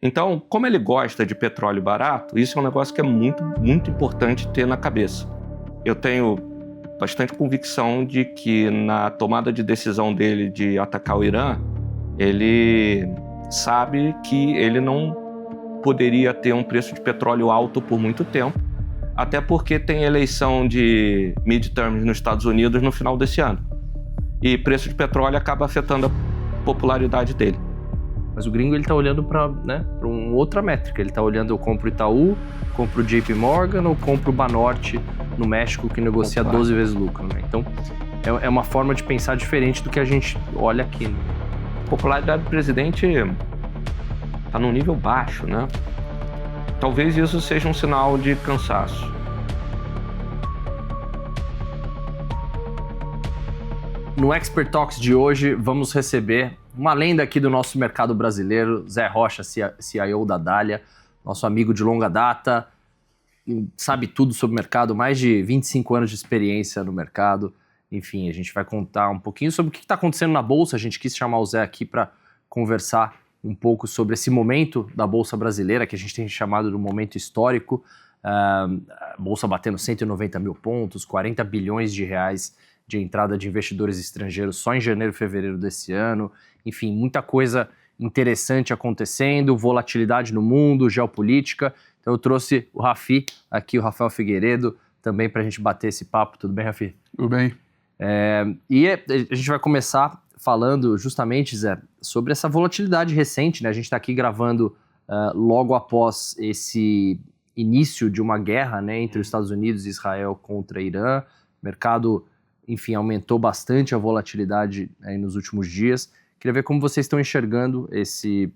Então, como ele gosta de petróleo barato, isso é um negócio que é muito, muito importante ter na cabeça. Eu tenho bastante convicção de que na tomada de decisão dele de atacar o Irã, ele sabe que ele não poderia ter um preço de petróleo alto por muito tempo, até porque tem eleição de midterms nos Estados Unidos no final desse ano. E preço de petróleo acaba afetando a popularidade dele. Mas o gringo ele tá olhando para uma outra métrica. Ele tá olhando, eu compro Itaú, compro JP Morgan ou compro Banorte no México que negocia 12 vezes lucro, né? Então é uma forma de pensar diferente do que a gente olha aqui, né? A popularidade do presidente está num nível baixo, né? Talvez isso seja um sinal de cansaço. No Expert Talks de hoje, vamos receber uma lenda aqui do nosso mercado brasileiro, Zé Rocha, CIO da Dália, nosso amigo de longa data, sabe tudo sobre o mercado, mais de 25 anos de experiência no mercado. Enfim, a gente vai contar um pouquinho sobre o que está acontecendo na Bolsa. A gente quis chamar o Zé aqui para conversar um pouco sobre esse momento da Bolsa brasileira, que a gente tem chamado de um momento histórico. A Bolsa batendo 190 mil pontos, 40 bilhões de reais de entrada de investidores estrangeiros só em janeiro e fevereiro desse ano. Enfim, muita coisa interessante acontecendo, volatilidade no mundo, geopolítica. Então eu trouxe o Rafi aqui, o Rafael Figueiredo, também para a gente bater esse papo. Tudo bem, Rafi? Tudo bem. E a gente vai começar falando justamente, Zé, sobre essa volatilidade recente, né? A gente está aqui gravando logo após esse início de uma guerra, né, entre os Estados Unidos e Israel contra Irã. O mercado, enfim, aumentou bastante a volatilidade aí nos últimos dias. Queria ver como vocês estão enxergando esse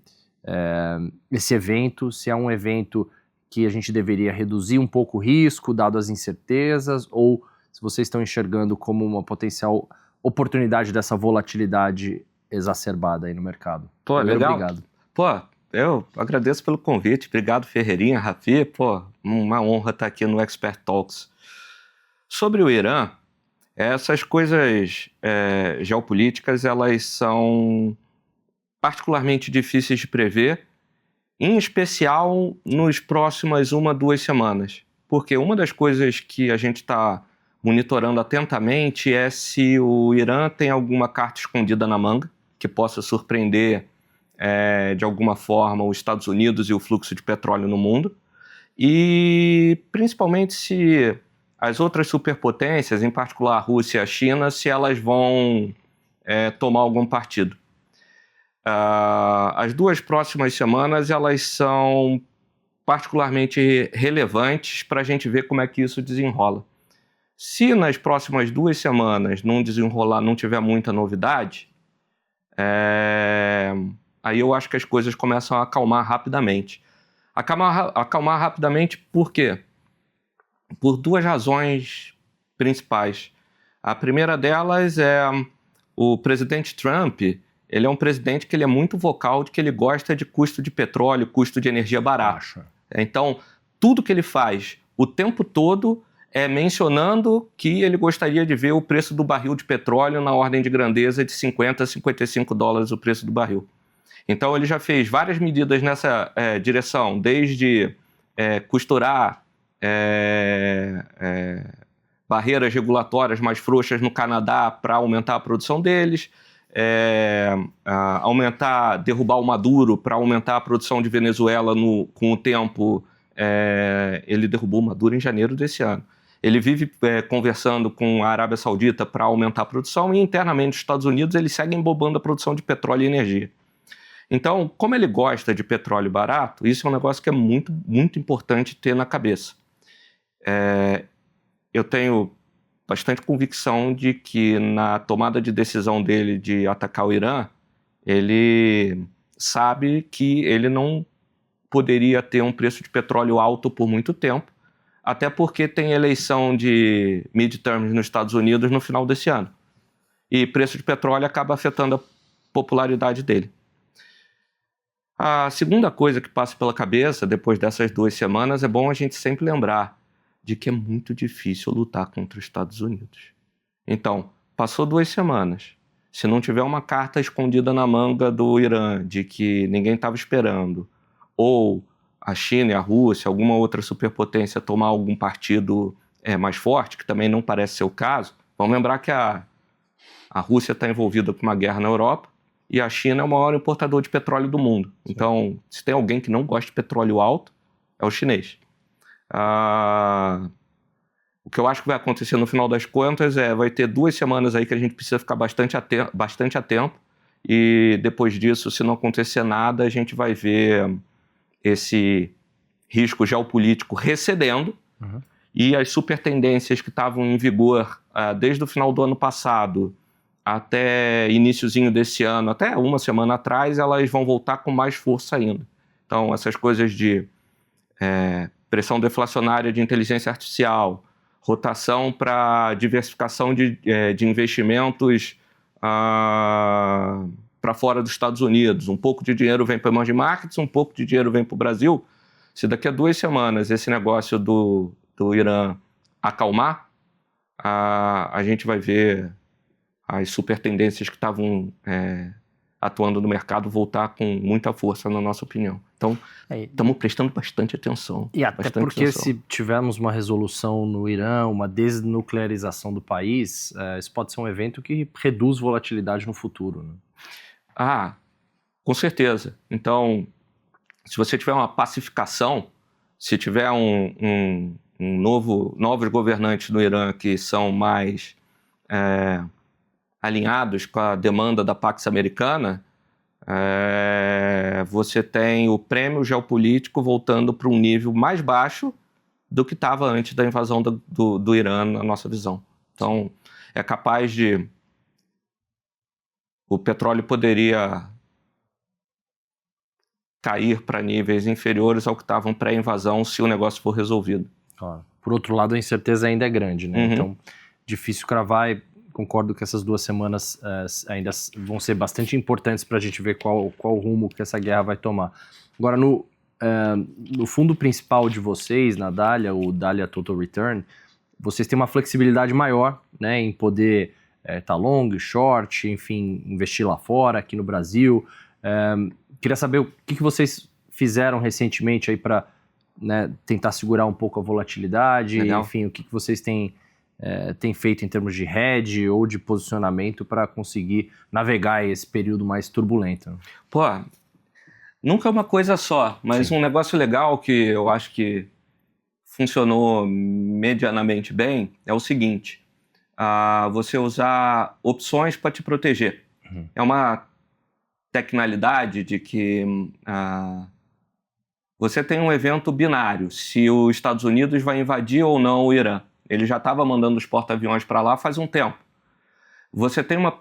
evento, se é um evento que a gente deveria reduzir um pouco o risco, dado as incertezas, ou se vocês estão enxergando como uma potencial oportunidade dessa volatilidade exacerbada aí no mercado. Pô, legal. Obrigado. Pô, eu agradeço pelo convite. Obrigado, Ferreirinha, Rafi. Pô, uma honra estar aqui no Expert Talks. Sobre o Irã, essas coisas geopolíticas, elas são particularmente difíceis de prever, em especial nos próximas 1-2 semanas. Porque uma das coisas que a gente está monitorando atentamente é se o Irã tem alguma carta escondida na manga que possa surpreender de alguma forma os Estados Unidos e o fluxo de petróleo no mundo. E principalmente se as outras superpotências, em particular a Rússia e a China, se elas vão tomar algum partido. As 2 próximas semanas elas são particularmente relevantes para a gente ver como é que isso desenrola. Se nas próximas 2 semanas não desenrolar, não tiver muita novidade, aí eu acho que as coisas começam a acalmar rapidamente. Acalmar rapidamente por quê? Por 2 razões principais. A primeira delas é o presidente Trump. Ele é um presidente que ele é muito vocal de que ele gosta de custo de petróleo, custo de energia barata. Então, tudo que ele faz o tempo todo é mencionando que ele gostaria de ver o preço do barril de petróleo na ordem de grandeza de 50 a 55 dólares o preço do barril. Então, ele já fez várias medidas nessa direção, desde costurar barreiras regulatórias mais frouxas no Canadá para aumentar a produção deles, derrubar o Maduro para aumentar a produção de Venezuela com o tempo. Ele derrubou o Maduro em janeiro desse ano. Ele vive conversando com a Arábia Saudita para aumentar a produção e internamente nos Estados Unidos eles seguem embobando a produção de petróleo e energia. Então, como ele gosta de petróleo barato, isso é um negócio que é muito, muito importante ter na cabeça. Eu tenho bastante convicção de que na tomada de decisão dele de atacar o Irã, ele sabe que ele não poderia ter um preço de petróleo alto por muito tempo, até porque tem eleição de midterms nos Estados Unidos no final desse ano. E preço de petróleo acaba afetando a popularidade dele. A segunda coisa que passa pela cabeça depois dessas 2 semanas é bom a gente sempre lembrar de que é muito difícil lutar contra os Estados Unidos. Então, passou 2 semanas. Se não tiver uma carta escondida na manga do Irã de que ninguém estava esperando, ou a China e a Rússia, alguma outra superpotência, tomar algum partido mais forte, que também não parece ser o caso. Vamos lembrar que a Rússia está envolvida com uma guerra na Europa e a China é o maior importador de petróleo do mundo. Sim. Então, se tem alguém que não gosta de petróleo alto, é o chinês. O que eu acho que vai acontecer no final das contas vai ter 2 semanas aí que a gente precisa ficar bastante atento, e depois disso, se não acontecer nada, a gente vai ver esse risco geopolítico recedendo, e as super tendências que estavam em vigor desde o final do ano passado até iniciozinho desse ano, até uma semana atrás, elas vão voltar com mais força ainda. Então, essas coisas de pressão deflacionária de inteligência artificial, rotação para diversificação de investimentos para fora dos Estados Unidos. Um pouco de dinheiro vem para emerging markets, um pouco de dinheiro vem para o Brasil. Se daqui a 2 semanas esse negócio do Irã acalmar, a gente vai ver as super tendências que estavam atuando no mercado voltar com muita força, na nossa opinião. Então, estamos prestando bastante atenção. E até porque se tivermos uma resolução no Irã, uma desnuclearização do país, isso pode ser um evento que reduz volatilidade no futuro, né? Com certeza. Então, se você tiver uma pacificação, se tiver novos governantes no Irã que são mais alinhados com a demanda da Pax Americana, você tem o prêmio geopolítico voltando para um nível mais baixo do que estava antes da invasão do Irã, na nossa visão. Então, é capaz de... O petróleo poderia cair para níveis inferiores ao que estavam pré-invasão se o negócio for resolvido. Claro. Por outro lado, a incerteza ainda é grande, né? Então, difícil cravar. Concordo que essas 2 semanas ainda vão ser bastante importantes para a gente ver qual rumo que essa guerra vai tomar. Agora, no fundo principal de vocês, na Dália, o Dália Total Return, vocês têm uma flexibilidade maior, né, em poder estar long, short, enfim, investir lá fora, aqui no Brasil. Queria saber o que vocês fizeram recentemente aí para, né, tentar segurar um pouco a volatilidade. Legal. Enfim, o que vocês têm feito em termos de hedge ou de posicionamento para conseguir navegar esse período mais turbulento? Nunca é uma coisa só, mas Sim. Um negócio legal que eu acho que funcionou medianamente bem é o seguinte: você usar opções para te proteger. É uma tecnicalidade de que você tem um evento binário, se os Estados Unidos vai invadir ou não o Irã. Ele já estava mandando os porta-aviões para lá faz um tempo. Você tem uma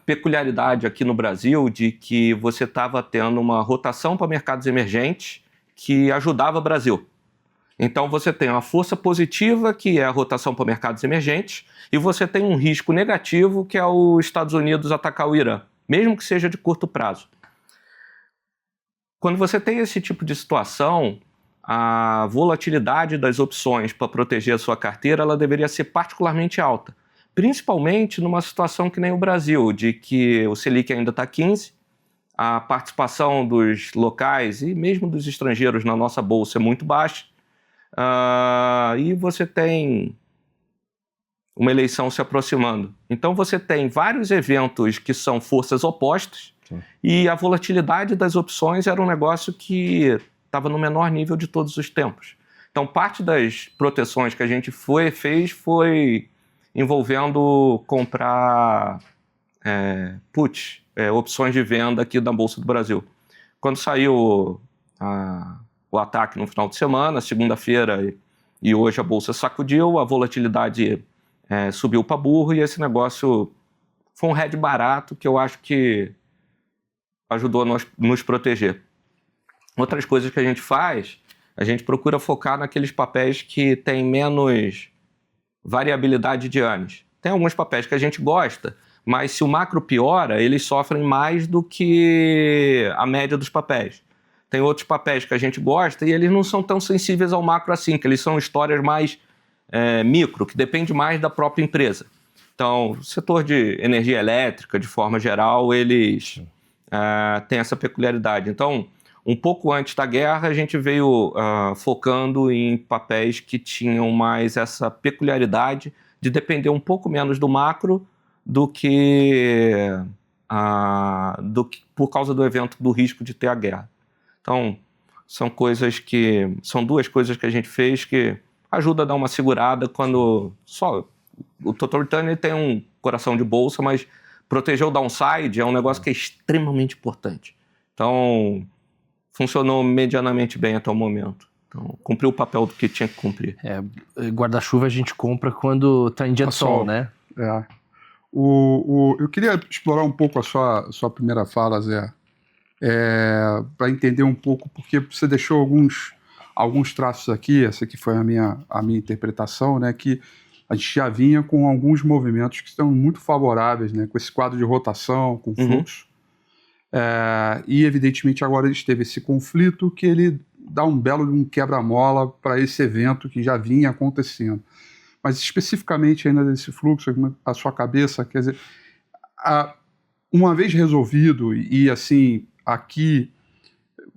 peculiaridade aqui no Brasil de que você estava tendo uma rotação para mercados emergentes que ajudava o Brasil. Então você tem uma força positiva, que é a rotação para mercados emergentes, e você tem um risco negativo, que é os Estados Unidos atacar o Irã, mesmo que seja de curto prazo. Quando você tem esse tipo de situação, a volatilidade das opções para proteger a sua carteira, ela deveria ser particularmente alta, principalmente numa situação que nem o Brasil, de que o Selic ainda está 15%, a participação dos locais e mesmo dos estrangeiros na nossa bolsa é muito baixa, e você tem uma eleição se aproximando. Então você tem vários eventos que são forças opostas. Sim. E a volatilidade das opções era um negócio que estava no menor nível de todos os tempos. Então, parte das proteções que a gente fez foi envolvendo comprar puts, opções de venda aqui da Bolsa do Brasil. Quando saiu o ataque no final de semana, segunda-feira e hoje a Bolsa sacudiu, a volatilidade subiu para burro, e esse negócio foi um hedge barato que eu acho que ajudou a nos proteger. Outras coisas que a gente faz, a gente procura focar naqueles papéis que têm menos variabilidade de anos. Tem alguns papéis que a gente gosta, mas se o macro piora, eles sofrem mais do que a média dos papéis. Tem outros papéis que a gente gosta e eles não são tão sensíveis ao macro assim, que eles são histórias mais micro, que depende mais da própria empresa. Então, o setor de energia elétrica, de forma geral, eles têm essa peculiaridade. Então, Um pouco antes da guerra, a gente veio focando em papéis que tinham mais essa peculiaridade de depender um pouco menos do macro do que por causa do evento do risco de ter a guerra. Então, são duas coisas que a gente fez que ajuda a dar uma segurada quando só o Total Return ele tem um coração de bolsa, mas proteger o downside é um negócio que é extremamente importante. Então, funcionou medianamente bem até o momento. Então, cumpriu o papel do que tinha que cumprir. Guarda-chuva a gente compra quando tá em dia de sol, né? Eu queria explorar um pouco a sua primeira fala, Zé, para entender um pouco, porque você deixou alguns traços aqui, essa aqui foi a minha interpretação, né, que a gente já vinha com alguns movimentos que estão muito favoráveis, né, com esse quadro de rotação, com fluxo. E, evidentemente, agora eles teve esse conflito que ele dá um belo quebra-mola para esse evento que já vinha acontecendo. Mas, especificamente ainda desse fluxo, a sua cabeça, quer dizer, uma vez resolvido, e assim, aqui,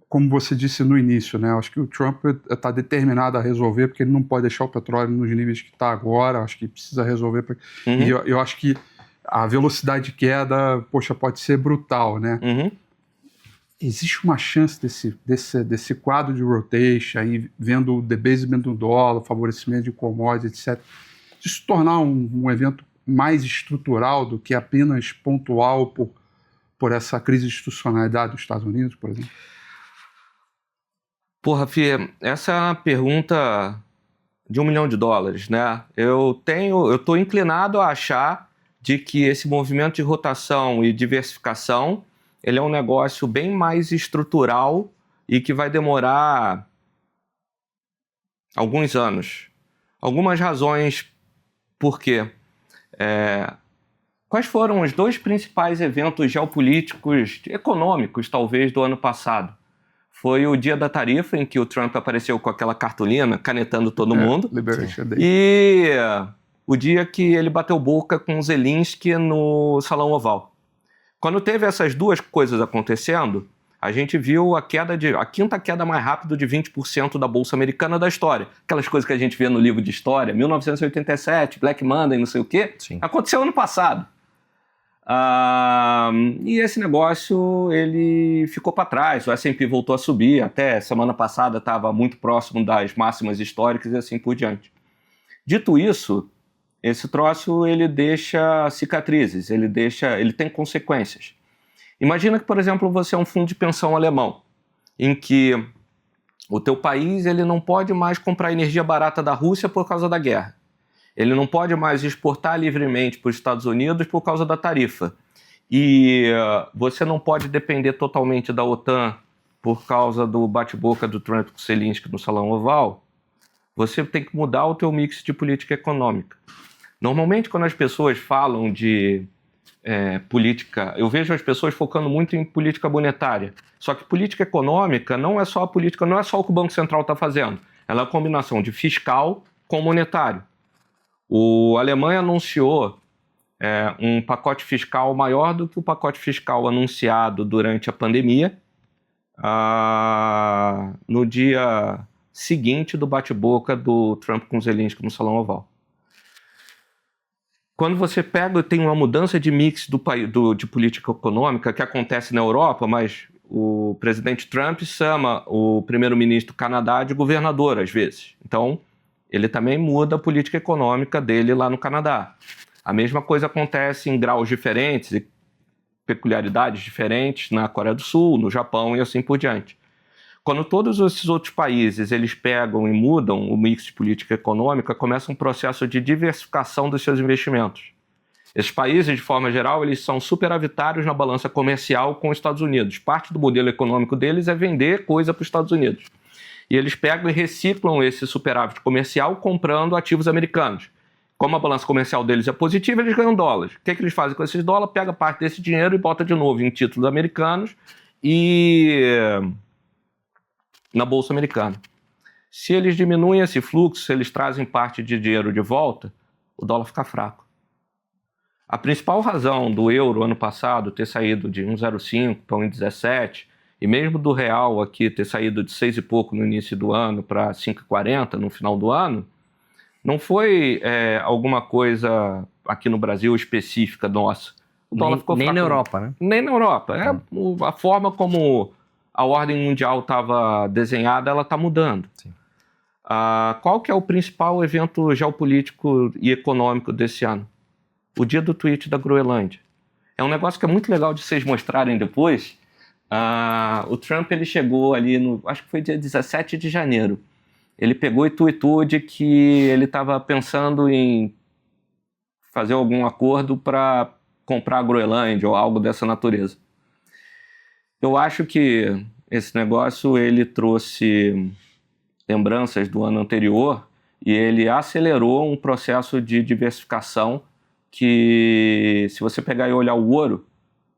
como você disse no início, né, acho que o Trump está determinado a resolver, porque ele não pode deixar o petróleo nos níveis que está agora, acho que precisa resolver. E eu acho que a velocidade de queda, pode ser brutal, né? Existe uma chance desse quadro de rotation, aí, vendo o debasement do dólar, favorecimento de commodities, etc., de se tornar um evento mais estrutural do que apenas pontual por essa crise de institucionalidade dos Estados Unidos, por exemplo? Fê, essa é uma pergunta de $1 milhão, né? Eu estou inclinado a achar de que esse movimento de rotação e diversificação ele é um negócio bem mais estrutural e que vai demorar alguns anos. Algumas razões por quê. Quais foram os 2 principais eventos geopolíticos, econômicos, talvez, do ano passado? Foi o dia da tarifa, em que o Trump apareceu com aquela cartolina, canetando todo mundo. Liberation Day. E o dia que ele bateu boca com Zelensky no Salão Oval. Quando teve essas 2 coisas acontecendo, a gente viu a quinta queda mais rápida de 20% da Bolsa Americana da história. Aquelas coisas que a gente vê no livro de história, 1987, Black Monday, não sei o quê. Sim. Aconteceu ano passado. E esse negócio ele ficou para trás, o S&P voltou a subir, até semana passada estava muito próximo das máximas históricas e assim por diante. Dito isso, esse troço ele deixa cicatrizes, ele tem consequências. Imagina que, por exemplo, você é um fundo de pensão alemão, em que o teu país ele não pode mais comprar energia barata da Rússia por causa da guerra. Ele não pode mais exportar livremente para os Estados Unidos por causa da tarifa. E você não pode depender totalmente da OTAN por causa do bate-boca do Trump com Zelensky no Salão Oval. Você tem que mudar o teu mix de política econômica. Normalmente, quando as pessoas falam de política, eu vejo as pessoas focando muito em política monetária. Só que política econômica não é só o que o Banco Central está fazendo. Ela é uma combinação de fiscal com monetário. A Alemanha anunciou um pacote fiscal maior do que o pacote fiscal anunciado durante a pandemia, no dia seguinte do bate-boca do Trump com Zelensky no Salão Oval. Quando você tem uma mudança de mix de política econômica que acontece na Europa, mas o presidente Trump chama o primeiro-ministro do Canadá de governador às vezes. Então, ele também muda a política econômica dele lá no Canadá. A mesma coisa acontece em graus diferentes e peculiaridades diferentes na Coreia do Sul, no Japão e assim por diante. Quando todos esses outros países eles pegam e mudam o mix de política econômica, começa um processo de diversificação dos seus investimentos. Esses países, de forma geral, eles são superavitários na balança comercial com os Estados Unidos. Parte do modelo econômico deles é vender coisa para os Estados Unidos. E eles pegam e reciclam esse superávit comercial comprando ativos americanos. Como a balança comercial deles é positiva, eles ganham dólares. O que eles fazem com esses dólares? Pega parte desse dinheiro e bota de novo em títulos americanos e na Bolsa Americana. Se eles diminuem esse fluxo, se eles trazem parte de dinheiro de volta, o dólar fica fraco. A principal razão do euro ano passado ter saído de 1,05 para 1,17 e mesmo do real aqui ter saído de 6 e pouco no início do ano para 5,40 no final do ano, não foi alguma coisa aqui no Brasil específica nossa. O dólar ficou nem fraco. na Europa, né? Nem na Europa. A forma como a ordem mundial estava desenhada, ela está mudando. Sim. Qual que é o principal evento geopolítico e econômico desse ano? O dia do tweet da Groenlândia. É um negócio que é muito legal de vocês mostrarem depois. O Trump ele chegou ali acho que foi dia 17 de janeiro. Ele pegou e tweetou de que ele estava pensando em fazer algum acordo para comprar a Groenlândia ou algo dessa natureza. Eu acho que esse negócio ele trouxe lembranças do ano anterior e ele acelerou um processo de diversificação que, se você pegar e olhar o ouro,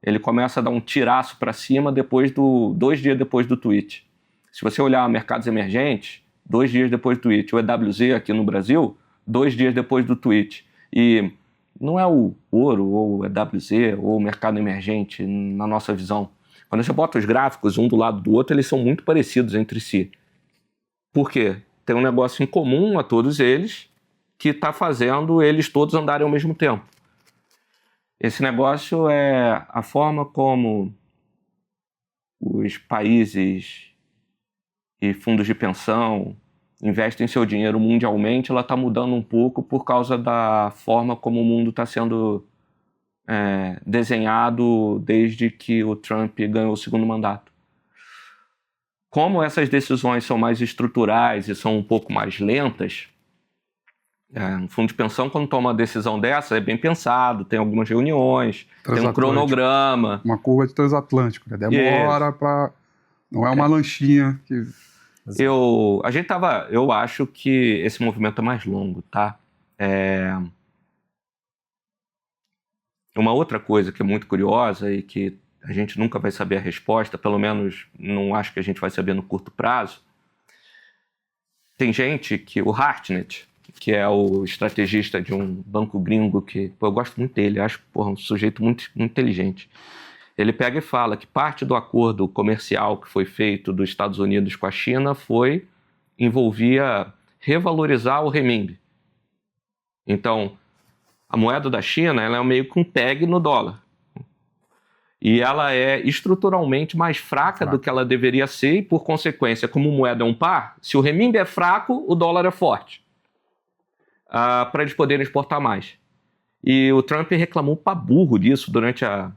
ele começa a dar um tiraço para cima 2 dias depois do tweet. Se você olhar mercados emergentes, 2 dias depois do tweet. O EWZ aqui no Brasil, 2 dias depois do tweet. E não é o ouro ou o EWZ ou o mercado emergente na nossa visão. Quando você bota os gráficos um do lado do outro, eles são muito parecidos entre si. Por quê? Tem um negócio em comum a todos eles que está fazendo eles todos andarem ao mesmo tempo. Esse negócio é a forma como os países e fundos de pensão investem seu dinheiro mundialmente, ela está mudando um pouco por causa da forma como o mundo está sendo desenhado desde que o Trump ganhou o segundo mandato. Como essas decisões são mais estruturais e são um pouco mais lentas, um fundo de pensão, quando toma uma decisão dessa, é bem pensado, tem algumas reuniões, tem um cronograma. Uma curva de transatlântico, né? Demora para... Não é uma lanchinha que... Eu acho que esse movimento é mais longo, tá? Uma outra coisa que é muito curiosa e que a gente nunca vai saber a resposta, pelo menos não acho que a gente vai saber no curto prazo. Tem gente que... O Hartnett, que é o estrategista de um banco gringo que... eu gosto muito dele, acho um sujeito muito, muito inteligente. Ele pega e fala que parte do acordo comercial que foi feito dos Estados Unidos com a China envolvia revalorizar o renminbi. Então, a moeda da China ela é meio que um tag no dólar. E ela é estruturalmente mais fraca do que ela deveria ser e, por consequência, como moeda é um par, se o renminbi é fraco, o dólar é forte. Para eles poderem exportar mais. E o Trump reclamou pra burro disso durante a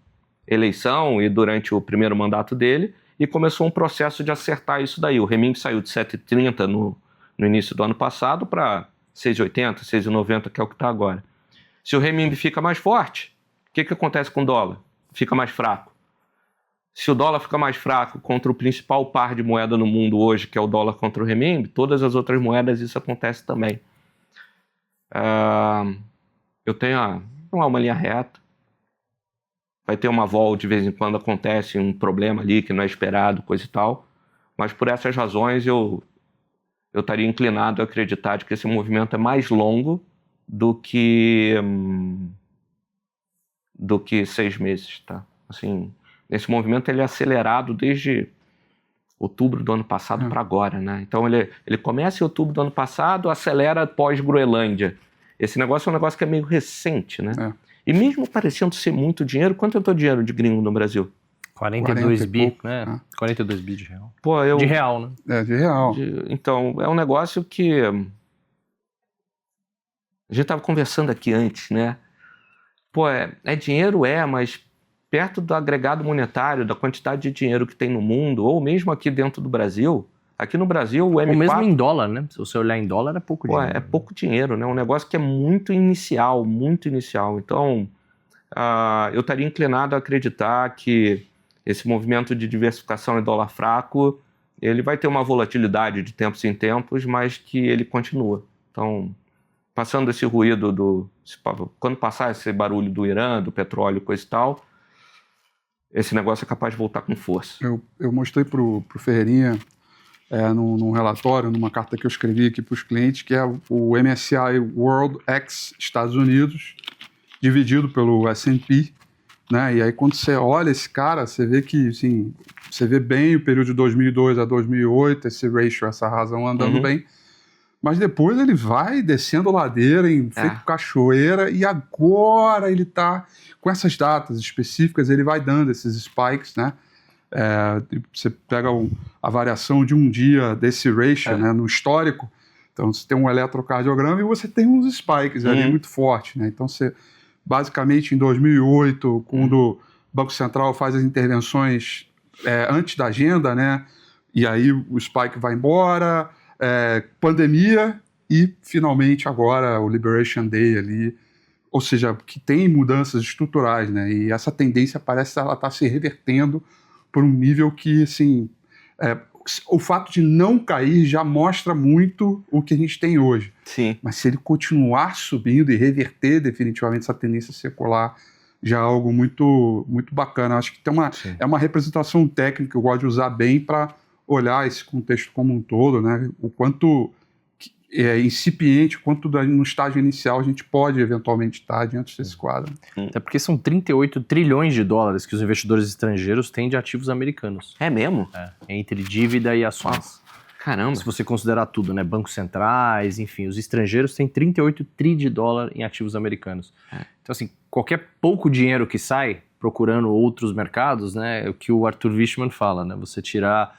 eleição e durante o primeiro mandato dele e começou um processo de acertar isso daí. O renminbi saiu de 7,30 no início do ano passado para 6,80, 6,90, que é o que está agora. Se o renminbi fica mais forte, o que acontece com o dólar? Fica mais fraco. Se o dólar fica mais fraco contra o principal par de moeda no mundo hoje, que é o dólar contra o renminbi, todas as outras moedas isso acontece também. Eu tenho uma linha reta. Vai ter uma vol, de vez em quando acontece um problema ali que não é esperado, coisa e tal. Mas por essas razões eu estaria inclinado a acreditar de que esse movimento é mais longo do que 6 meses, tá? Assim, esse movimento ele é acelerado desde outubro do ano passado para agora, né? Então ele começa em outubro do ano passado, acelera pós-Groenlândia. Esse negócio é um negócio que é meio recente, né? E mesmo parecendo ser muito dinheiro, quanto é o teu dinheiro de gringo no Brasil? 42 bi, né? 42 bi de real. De real, né? De real. Então, é um negócio que... A gente estava conversando aqui antes, né? É dinheiro, mas perto do agregado monetário, da quantidade de dinheiro que tem no mundo, ou mesmo aqui dentro do Brasil... Aqui no Brasil, o M4... Ou mesmo em dólar, né? Se você olhar em dólar, é pouco dinheiro. É pouco dinheiro, né? Um negócio que é muito inicial, muito inicial. Então, eu estaria inclinado a acreditar que esse movimento de diversificação em dólar fraco, ele vai ter uma volatilidade de tempos em tempos, mas que ele continua. Então, passando esse ruído quando passar esse barulho do Irã, do petróleo, coisa e tal, esse negócio é capaz de voltar com força. Eu mostrei pro Ferreirinha... num relatório, numa carta que eu escrevi aqui para os clientes, que é o MSCI World X Estados Unidos, dividido pelo S&P, né? E aí quando você olha esse cara, você vê que, assim, você vê bem o período de 2002 a 2008, esse ratio, essa razão andando bem, mas depois ele vai descendo ladeira em feito cachoeira, e agora ele tá com essas datas específicas, ele vai dando esses spikes, né? Você pega a variação de um dia desse ratio, né, no histórico, então você tem um eletrocardiograma e você tem uns spikes ali muito fortes, né? Então você, basicamente em 2008, quando o Banco Central faz as intervenções antes da agenda, né, e aí o spike vai embora, pandemia e finalmente agora o Liberation Day ali, ou seja, que tem mudanças estruturais, né, e essa tendência parece que ela está se revertendo por um nível que, assim, o fato de não cair já mostra muito o que a gente tem hoje. Sim. Mas se ele continuar subindo e reverter definitivamente essa tendência secular, já é algo muito, muito bacana. Acho que é uma representação técnica que eu gosto de usar bem para olhar esse contexto como um todo, né? O quanto incipiente, quanto no estágio inicial a gente pode eventualmente estar diante desse quadro. Até porque são 38 trilhões de dólares que os investidores estrangeiros têm de ativos americanos. É mesmo? Entre dívida e ações. Caramba. Se você considerar tudo, né? Bancos centrais, enfim, os estrangeiros têm 38 tri de dólar em ativos americanos. Então, assim, qualquer pouco dinheiro que sai procurando outros mercados, né? É o que o Arthur Wichmann fala, né? Você tirar,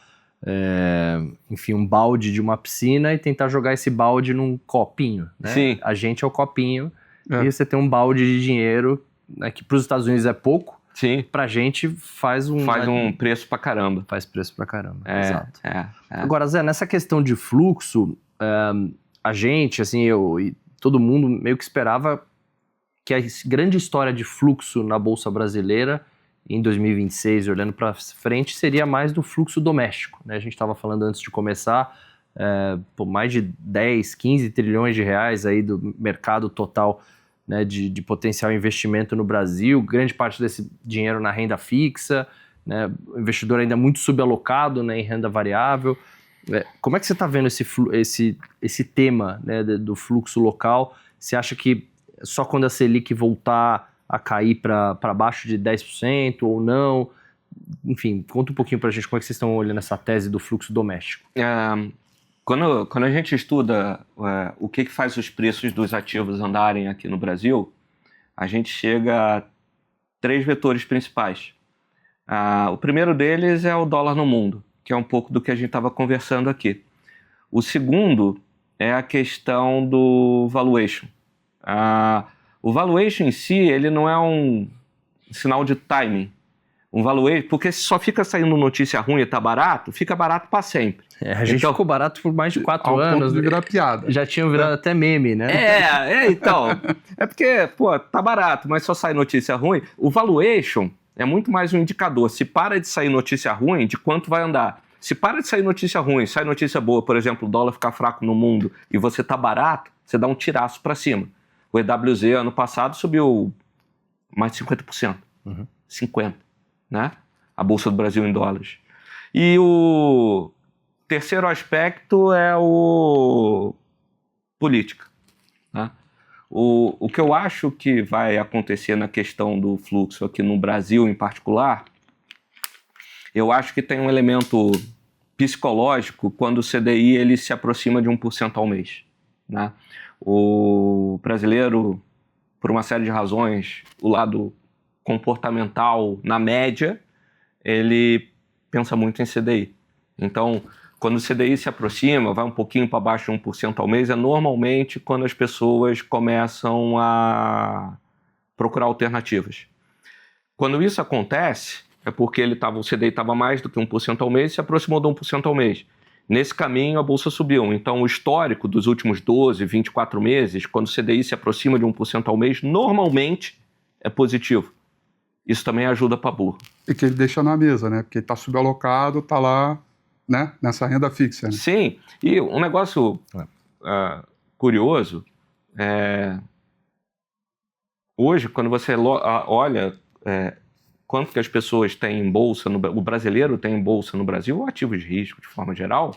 enfim, um balde de uma piscina e tentar jogar esse balde num copinho, né? Sim. A gente é o copinho e você tem um balde de dinheiro, né, que para os Estados Unidos é pouco. Sim. Pra gente faz um preço pra caramba. Faz preço pra caramba, exato. Agora, Zé, nessa questão de fluxo, a gente, assim, eu e todo mundo meio que esperava que a grande história de fluxo na Bolsa Brasileira em 2026, olhando para frente, seria mais do fluxo doméstico, né? A gente estava falando antes de começar, mais de 10, 15 trilhões de reais aí do mercado total, né, de potencial investimento no Brasil, grande parte desse dinheiro na renda fixa, né, o investidor ainda muito subalocado, né, em renda variável. Como é que você está vendo esse tema, né, do fluxo local? Você acha que só quando a Selic voltar a cair para baixo de 10% ou não? Enfim, conta um pouquinho para a gente como é que vocês estão olhando essa tese do fluxo doméstico. Quando a gente estuda o que faz os preços dos ativos andarem aqui no Brasil, a gente chega a 3 vetores principais. O primeiro deles é o dólar no mundo, que é um pouco do que a gente estava conversando aqui. O segundo é a questão do valuation. O valuation em si, ele não é um sinal de timing. Um valuation, porque se só fica saindo notícia ruim e tá barato, fica barato para sempre. A gente ficou barato por mais de 4 anos. Ao ponto de virar piada. Já tinham virado até meme, né? Então. É porque, tá barato, mas só sai notícia ruim. O valuation é muito mais um indicador. Se para de sair notícia ruim, de quanto vai andar. Se para de sair notícia ruim, sai notícia boa, por exemplo, o dólar ficar fraco no mundo e você tá barato, você dá um tiraço para cima. O EWZ ano passado subiu mais de 50%. 50%. Né? A Bolsa do Brasil em dólares. E o terceiro aspecto é o política. Né? O que eu acho que vai acontecer na questão do fluxo aqui no Brasil em particular, eu acho que tem um elemento psicológico quando o CDI ele se aproxima de 1% ao mês. Né? O brasileiro, por uma série de razões, o lado comportamental, na média, ele pensa muito em CDI. Então, quando o CDI se aproxima, vai um pouquinho para baixo de 1% ao mês, é normalmente quando as pessoas começam a procurar alternativas. Quando isso acontece, é porque o CDI estava mais do que 1% ao mês e se aproximou de 1% ao mês. Nesse caminho, a Bolsa subiu. Então, o histórico dos últimos 12, 24 meses, quando o CDI se aproxima de 1% ao mês, normalmente é positivo. Isso também ajuda para burro. E que ele deixa na mesa, né? Porque ele está subalocado, está lá, né? Nessa renda fixa. Né? Sim. E um negócio curioso hoje, quando você olha quanto que as pessoas têm em bolsa, o brasileiro tem em bolsa no Brasil, ou ativos de risco de forma geral,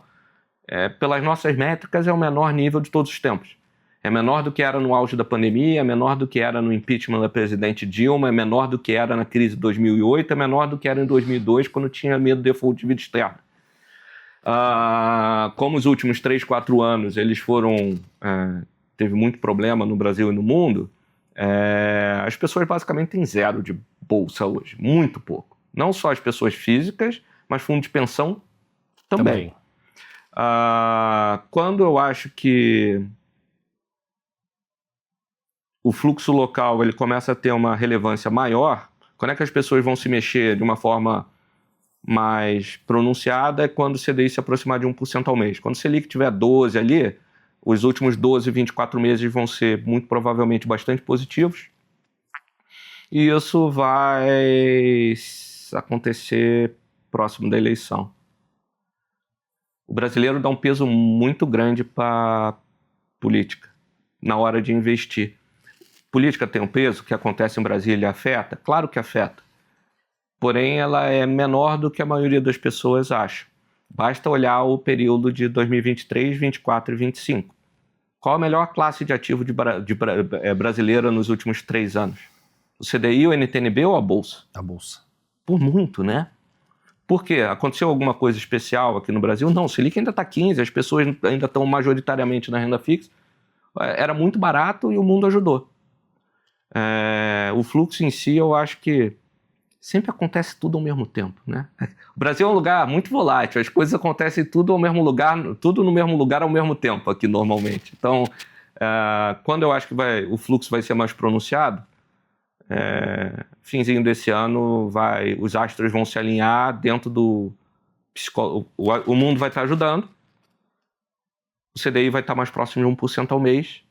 pelas nossas métricas é o menor nível de todos os tempos. É menor do que era no auge da pandemia, é menor do que era no impeachment da presidente Dilma, é menor do que era na crise de 2008, é menor do que era em 2002, quando tinha medo de default de dívida externa. Como os últimos 3, 4 anos eles teve muito problema no Brasil e no mundo, as pessoas basicamente têm zero de bolsa hoje, muito pouco. Não só as pessoas físicas, mas fundo de pensão também. Quando eu acho que o fluxo local ele começa a ter uma relevância maior, quando é que as pessoas vão se mexer de uma forma mais pronunciada é quando o CDI se aproximar de 1% ao mês. Quando o Selic tiver 12 ali, os últimos 12, 24 meses vão ser muito provavelmente bastante positivos. E isso vai acontecer próximo da eleição. O brasileiro dá um peso muito grande para política na hora de investir. Política tem um peso que acontece em Brasília, afeta? Claro que afeta. Porém, ela é menor do que a maioria das pessoas acha. Basta olhar o período de 2023, 24 e 25. Qual a melhor classe de ativo brasileira nos últimos 3 anos? O CDI, o NTNB ou a Bolsa? A Bolsa. Por muito, né? Por quê? Aconteceu alguma coisa especial aqui no Brasil? Não, o Selic ainda está 15, as pessoas ainda estão majoritariamente na renda fixa. Era muito barato e o mundo ajudou. O fluxo em si, eu acho que sempre acontece tudo ao mesmo tempo, né? O Brasil é um lugar muito volátil, as coisas acontecem tudo ao mesmo lugar, tudo no mesmo lugar ao mesmo tempo aqui normalmente. Então, quando eu acho que o fluxo vai ser mais pronunciado, finzinho desse ano, os astros vão se alinhar dentro do... O mundo vai estar ajudando, o CDI vai estar mais próximo de 1% ao mês.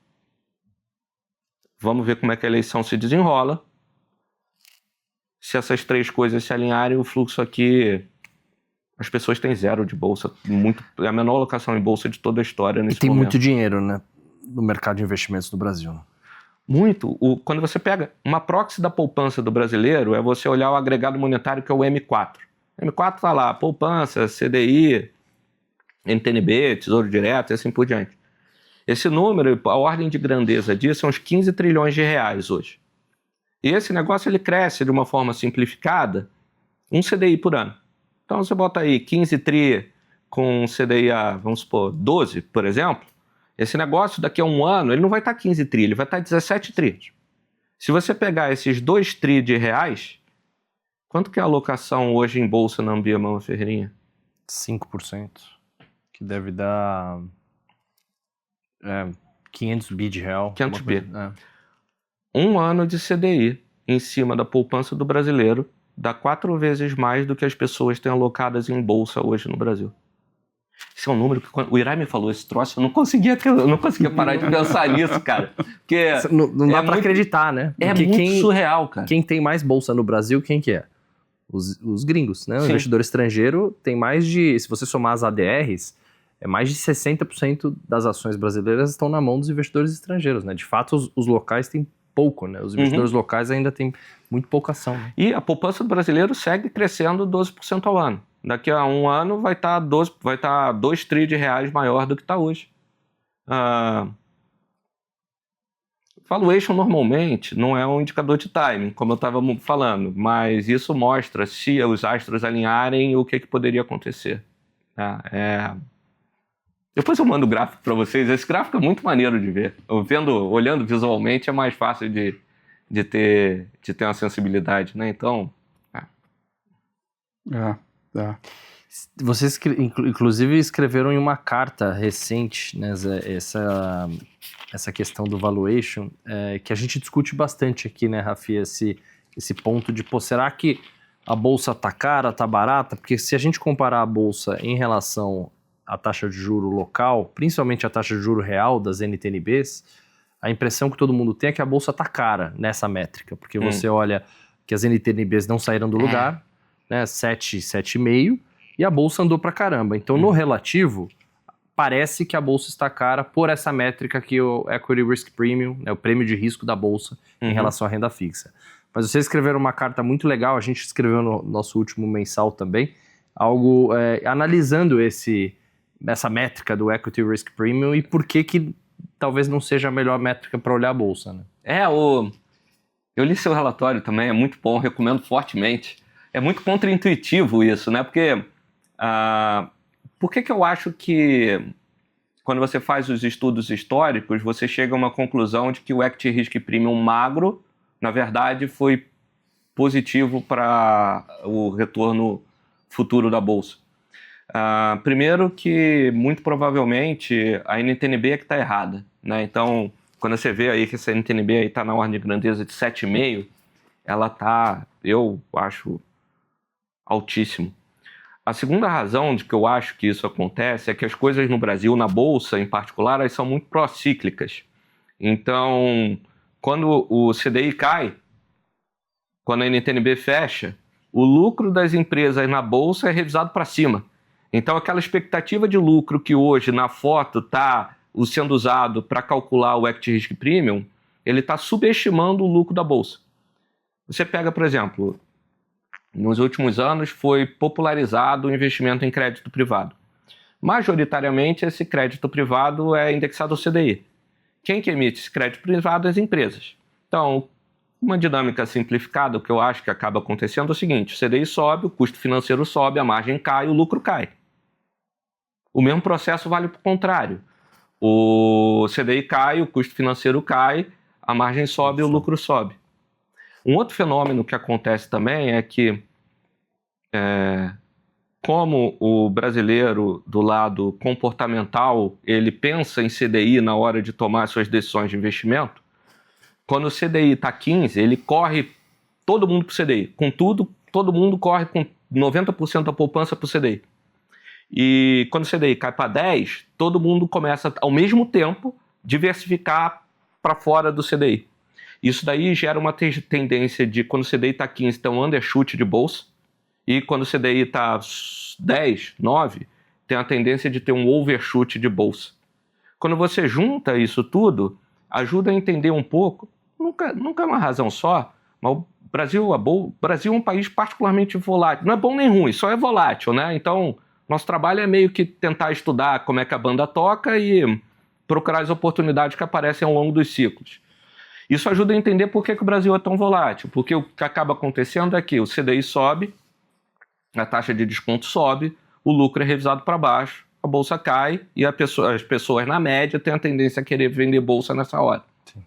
Vamos ver como é que a eleição se desenrola. Se essas 3 coisas se alinharem, o fluxo aqui... As pessoas têm zero de bolsa. É a menor alocação em bolsa de toda a história nesse momento. E tem muito dinheiro, né? No mercado de investimentos do Brasil. Né? Muito. Quando você pega uma proxy da poupança do brasileiro, é você olhar o agregado monetário, que é o M4. O M4 está lá, poupança, CDI, NTNB, Tesouro Direto e assim por diante. Esse número, a ordem de grandeza disso, são uns 15 trilhões de reais hoje. E esse negócio ele cresce de uma forma simplificada, um CDI por ano. Então você bota aí 15 tri com CDI a, vamos supor, 12, por exemplo, esse negócio daqui a um ano, ele não vai estar 15 tri, ele vai estar 17 tri. Se você pegar esses 2 tri de reais, quanto que é a alocação hoje em bolsa na Ambiental Ferreirinha? 5%, que deve dar 500 bi de real. 500 bi. Um ano de CDI em cima da poupança do brasileiro dá 4 vezes mais do que as pessoas têm alocadas em bolsa hoje no Brasil. Esse é um número que o Irai me falou, esse troço, eu não conseguia parar de pensar nisso, cara. Porque não dá pra acreditar, né? Porque muito surreal, cara. Quem tem mais bolsa no Brasil, quem que é? Os gringos, né? O investidor estrangeiro tem mais de, se você somar as ADRs, mais de 60% das ações brasileiras estão na mão dos investidores estrangeiros, né? De fato, os locais têm pouco, né? Os investidores locais ainda têm muito pouca ação. Né? E a poupança do brasileiro segue crescendo 12% ao ano. Daqui a um ano vai estar 2 tri de reais maior do que está hoje. Valuation normalmente não é um indicador de timing, como eu estava falando, mas isso mostra se os astros alinharem o que poderia acontecer. Depois eu mando o gráfico para vocês. Esse gráfico é muito maneiro de ver. Olhando visualmente é mais fácil de ter uma sensibilidade, né? Então... Vocês, inclusive, escreveram em uma carta recente, né, essa questão do valuation, que a gente discute bastante aqui, né, Rafi, esse ponto de, será que a bolsa tá cara, tá barata? Porque se a gente comparar a bolsa em relação à taxa de juro local, principalmente a taxa de juro real das NTNBs, a impressão que todo mundo tem é que a bolsa tá cara nessa métrica, porque você olha que as NTNBs não saíram do lugar, né, 7,5, e a bolsa andou pra caramba. Então, no relativo, parece que a bolsa está cara por essa métrica que é o Equity Risk Premium, né, o prêmio de risco da bolsa em relação à renda fixa. Mas vocês escreveram uma carta muito legal, a gente escreveu no nosso último mensal também, algo analisando essa métrica do Equity Risk Premium e por que talvez não seja a melhor métrica para olhar a bolsa, né? Eu li seu relatório também, é muito bom, recomendo fortemente. É muito contraintuitivo isso, né? Porque por que eu acho que quando você faz os estudos históricos, você chega a uma conclusão de que o Equity Risk Premium magro, na verdade, foi positivo para o retorno futuro da bolsa? Primeiro que, muito provavelmente, a NTNB é que está errada, né? Então, quando você vê aí que essa NTNB está na ordem de grandeza de 7,5, ela está, eu acho, altíssimo. A segunda razão de que eu acho que isso acontece é que as coisas no Brasil, na bolsa em particular, elas são muito procíclicas. Então, quando o CDI cai, quando a NTNB fecha, o lucro das empresas na bolsa é revisado para cima. Então, aquela expectativa de lucro que hoje na foto está sendo usado para calcular o Equity Risk Premium, ele está subestimando o lucro da bolsa. Você pega, por exemplo, nos últimos anos foi popularizado o investimento em crédito privado. Majoritariamente, esse crédito privado é indexado ao CDI. Quem que emite esse crédito privado? As empresas. Então, uma dinâmica simplificada, o que eu acho que acaba acontecendo é o seguinte: o CDI sobe, o custo financeiro sobe, a margem cai, o lucro cai. O mesmo processo vale para o contrário. O CDI cai, o custo financeiro cai, a margem sobe e o lucro sobe. Um outro fenômeno que acontece também é que, como o brasileiro do lado comportamental, ele pensa em CDI na hora de tomar suas decisões de investimento, quando o CDI está 15, ele corre todo mundo para o CDI. Contudo, todo mundo corre com 90% da poupança para o CDI. E quando o CDI cai para 10, todo mundo começa, ao mesmo tempo, diversificar para fora do CDI. Isso daí gera uma tendência de, quando o CDI está 15, tem um undershoot de bolsa, e quando o CDI está 10, 9, tem a tendência de ter um overshoot de bolsa. Quando você junta isso tudo, ajuda a entender um pouco, nunca é uma razão só, mas o Brasil é um país particularmente volátil. Não é bom nem ruim, só é volátil, né? Então, nosso trabalho é meio que tentar estudar como é que a banda toca e procurar as oportunidades que aparecem ao longo dos ciclos. Isso ajuda a entender por que o Brasil é tão volátil, porque o que acaba acontecendo é que o CDI sobe, a taxa de desconto sobe, o lucro é revisado para baixo, a bolsa cai e as pessoas, na média, têm a tendência a querer vender bolsa nessa hora. Sim.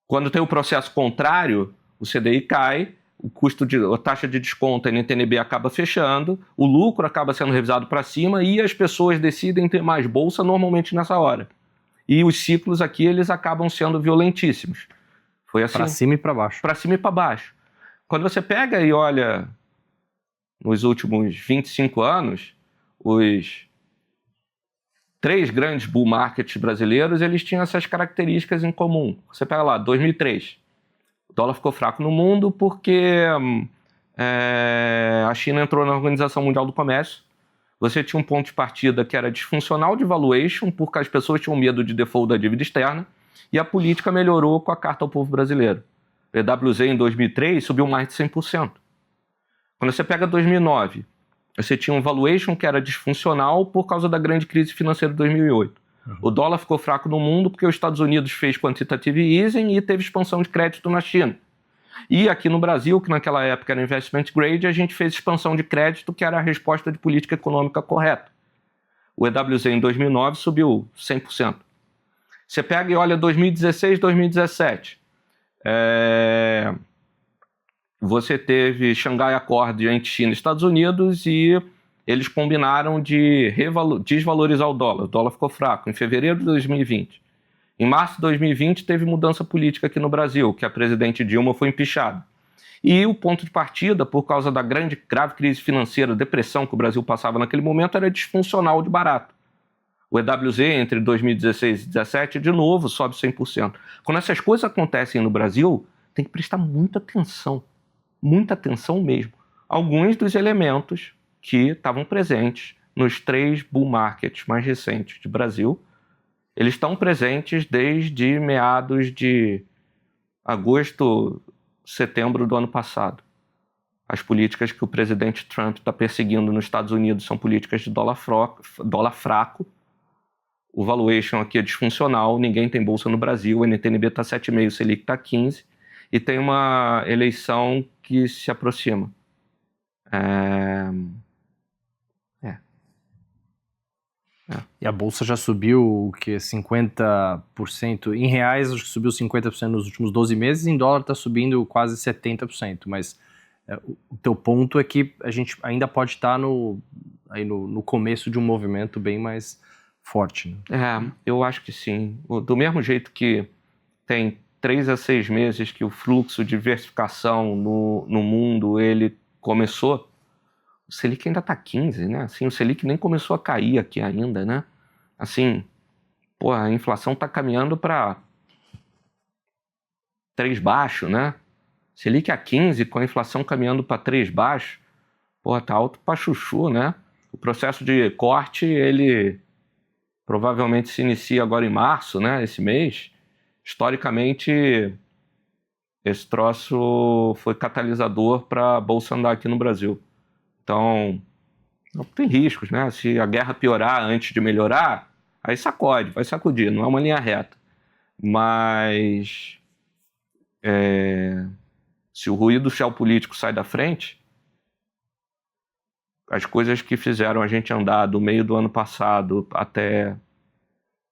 Quando tem o processo contrário, o CDI cai, a taxa de desconto, a NTNB acaba fechando, o lucro acaba sendo revisado para cima e as pessoas decidem ter mais bolsa normalmente nessa hora. E os ciclos aqui, eles acabam sendo violentíssimos. Foi assim. Para cima e para baixo. Para cima e para baixo. Quando você pega e olha nos últimos 25 anos, os 3 grandes bull markets brasileiros, eles tinham essas características em comum. Você pega lá, 2003. O dólar ficou fraco no mundo porque a China entrou na Organização Mundial do Comércio. Você tinha um ponto de partida que era disfuncional de valuation, porque as pessoas tinham medo de default da dívida externa, e a política melhorou com a Carta ao Povo Brasileiro. O EWZ em 2003 subiu mais de 100%. Quando você pega 2009, você tinha um valuation que era disfuncional por causa da grande crise financeira de 2008. O dólar ficou fraco no mundo porque os Estados Unidos fez quantitative easing e teve expansão de crédito na China. E aqui no Brasil, que naquela época era investment grade, a gente fez expansão de crédito, que era a resposta de política econômica correta. O EWZ em 2009 subiu 100%. Você pega e olha 2016, 2017. Você teve Xangai Accord entre China e Estados Unidos e eles combinaram de desvalorizar o dólar. O dólar ficou fraco em fevereiro de 2020. Em março de 2020 teve mudança política aqui no Brasil, que a presidente Dilma foi empichada. E o ponto de partida, por causa da grave crise financeira, depressão que o Brasil passava naquele momento, era disfuncional de barato. O EWZ entre 2016 e 2017, de novo, sobe 100%. Quando essas coisas acontecem no Brasil, tem que prestar muita atenção mesmo. Alguns dos elementos que estavam presentes nos 3 bull markets mais recentes do Brasil, eles estão presentes desde meados de agosto, setembro do ano passado. As políticas que o presidente Trump está perseguindo nos Estados Unidos são políticas de dólar fraco. o valuation aqui é disfuncional, ninguém tem bolsa no Brasil, o NTNB está 7,5, o Selic está 15, e tem uma eleição que se aproxima. E a bolsa já subiu o quê? 50%. Em reais, acho que subiu 50% nos últimos 12 meses, em dólar está subindo quase 70%. Mas o teu ponto é que a gente ainda pode estar no começo de um movimento bem mais forte. Né? Eu acho que sim. Do mesmo jeito que tem 3 a 6 meses que o fluxo de diversificação no mundo ele começou, o Selic ainda está 15, né? Assim, o Selic nem começou a cair aqui ainda, né? Assim, a inflação está caminhando para 3 baixo, né? Selic a 15, com a inflação caminhando para 3 baixo, tá alto para chuchu, né? O processo de corte, ele provavelmente se inicia agora em março, né? Esse mês. Historicamente, esse troço foi catalisador para a bolsa andar aqui no Brasil. Então, tem riscos, né? Se a guerra piorar antes de melhorar, aí vai sacudir, não é uma linha reta. Mas se o ruído geopolítico sai da frente, as coisas que fizeram a gente andar do meio do ano passado até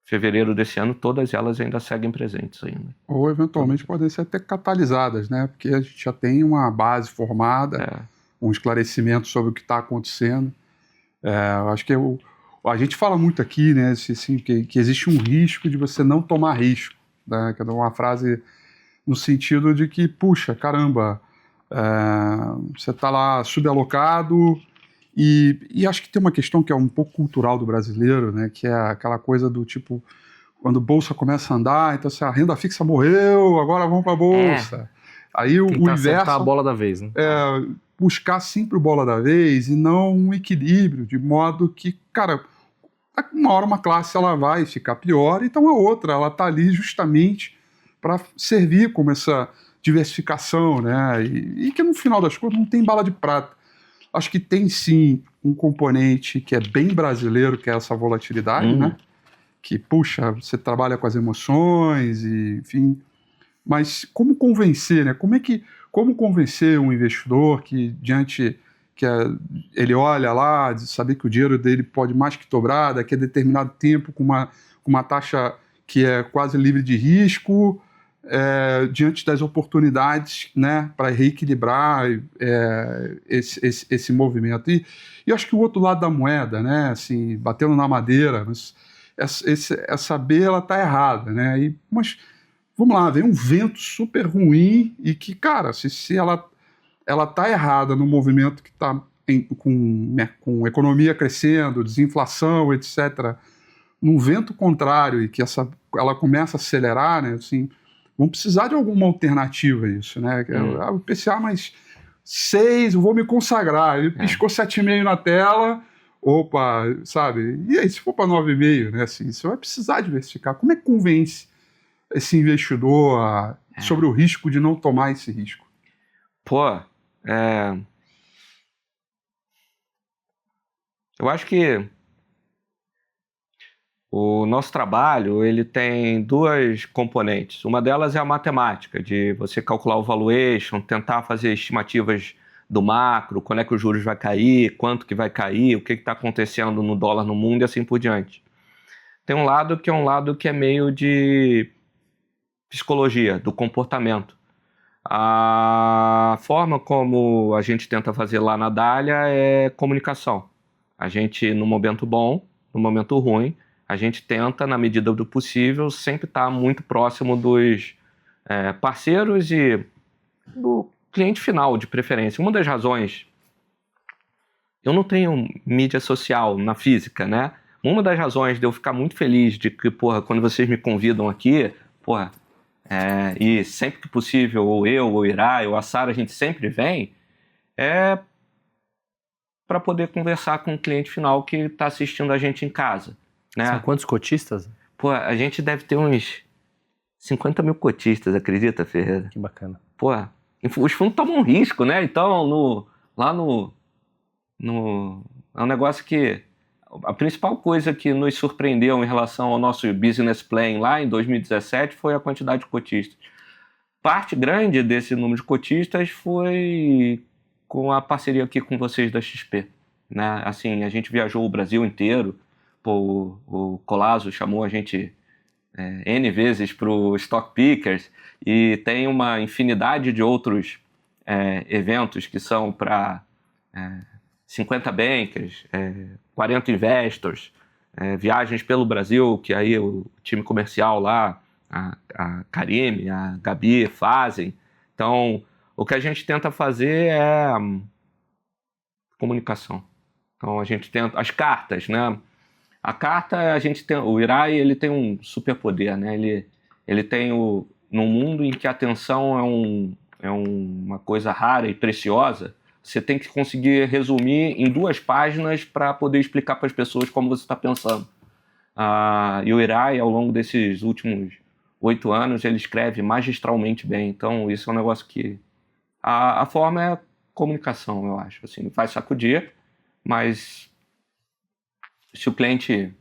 fevereiro desse ano, todas elas ainda seguem presentes ainda. Ou eventualmente podem ser até catalisadas, né? Porque a gente já tem uma base formada, um esclarecimento sobre o que está acontecendo. Eu acho que a gente fala muito aqui, né, assim, que existe um risco de você não tomar risco, né? Que é uma frase no sentido de que, puxa, caramba, você está lá subalocado e acho que tem uma questão que é um pouco cultural do brasileiro, né, que é aquela coisa do tipo, quando a bolsa começa a andar, então assim, a renda fixa morreu, agora vamos para a bolsa. Aí o inverso... a bola da vez, né? Buscar sempre o bola da vez e não um equilíbrio, de modo que, cara, uma hora uma classe ela vai ficar pior, então a outra, ela está ali justamente para servir como essa diversificação, né? E que no final das contas não tem bala de prata. Acho que tem sim um componente que é bem brasileiro, que é essa volatilidade, né? Que, puxa, você trabalha com as emoções, e, enfim. Mas como convencer, né? Como convencer um investidor que ele olha lá, de saber que o dinheiro dele pode mais que dobrar daqui a determinado tempo com uma taxa que é quase livre de risco, diante das oportunidades, né, para reequilibrar esse movimento. E eu acho que o outro lado da moeda, né, assim, batendo na madeira, mas essa B ela está errada, né? Mas vamos lá, vem um vento super ruim e que, cara, se ela está errada no movimento que está com economia crescendo, desinflação, etc., num vento contrário e que ela começa a acelerar, né, assim, vão precisar de alguma alternativa a isso, né? O PCA mais 6, eu vou me consagrar. Ele piscou 7,5 na tela, opa, sabe? E aí, se for para 9,5, né, assim, você vai precisar diversificar. Como é que convence esse investidor sobre o risco de não tomar esse risco? Eu acho que o nosso trabalho ele tem 2 componentes. Uma delas é a matemática, de você calcular o valuation, tentar fazer estimativas do macro, quando é que os juros vai cair, quanto que vai cair, o que está acontecendo no dólar no mundo e assim por diante. Tem um lado que é meio de psicologia, do comportamento. A forma como a gente tenta fazer lá na Dália é comunicação. A gente, no momento bom, no momento ruim, a gente tenta, na medida do possível, sempre estar muito próximo dos parceiros e do cliente final, de preferência. Uma das razões... Eu não tenho mídia social na física, né? Uma das razões de eu ficar muito feliz de que, quando vocês me convidam aqui, e sempre que possível, ou eu, ou o Irai, ou a Sara, a gente sempre vem, é para poder conversar com o cliente final que está assistindo a gente em casa. Né? São quantos cotistas? A gente deve ter uns 50 mil cotistas, acredita, Ferreira? Que bacana. Os fundos tomam um risco, né? Então, é um negócio que a principal coisa que nos surpreendeu em relação ao nosso business plan lá em 2017 foi a quantidade de cotistas. Parte grande desse número de cotistas foi com a parceria aqui com vocês da XP, né? Assim, a gente viajou o Brasil inteiro, pô, o Colasso chamou a gente N vezes para o Stock Pickers, e tem uma infinidade de outros eventos que são para 50 bankers, 40 investors, viagens pelo Brasil, que aí o time comercial lá, a Karime, a Gabi fazem. Então, o que a gente tenta fazer é comunicação. Então, a gente tenta... As cartas, né? A carta, a gente tem... O Irai, ele tem um superpoder, né? Ele tem num mundo em que a atenção é uma coisa rara e preciosa, você tem que conseguir resumir em 2 páginas para poder explicar para as pessoas como você está pensando. E o Irai, ao longo desses últimos 8 anos, ele escreve magistralmente bem. Então, isso é um negócio que... A forma é a comunicação, eu acho. Assim, faz sacudir, mas se o cliente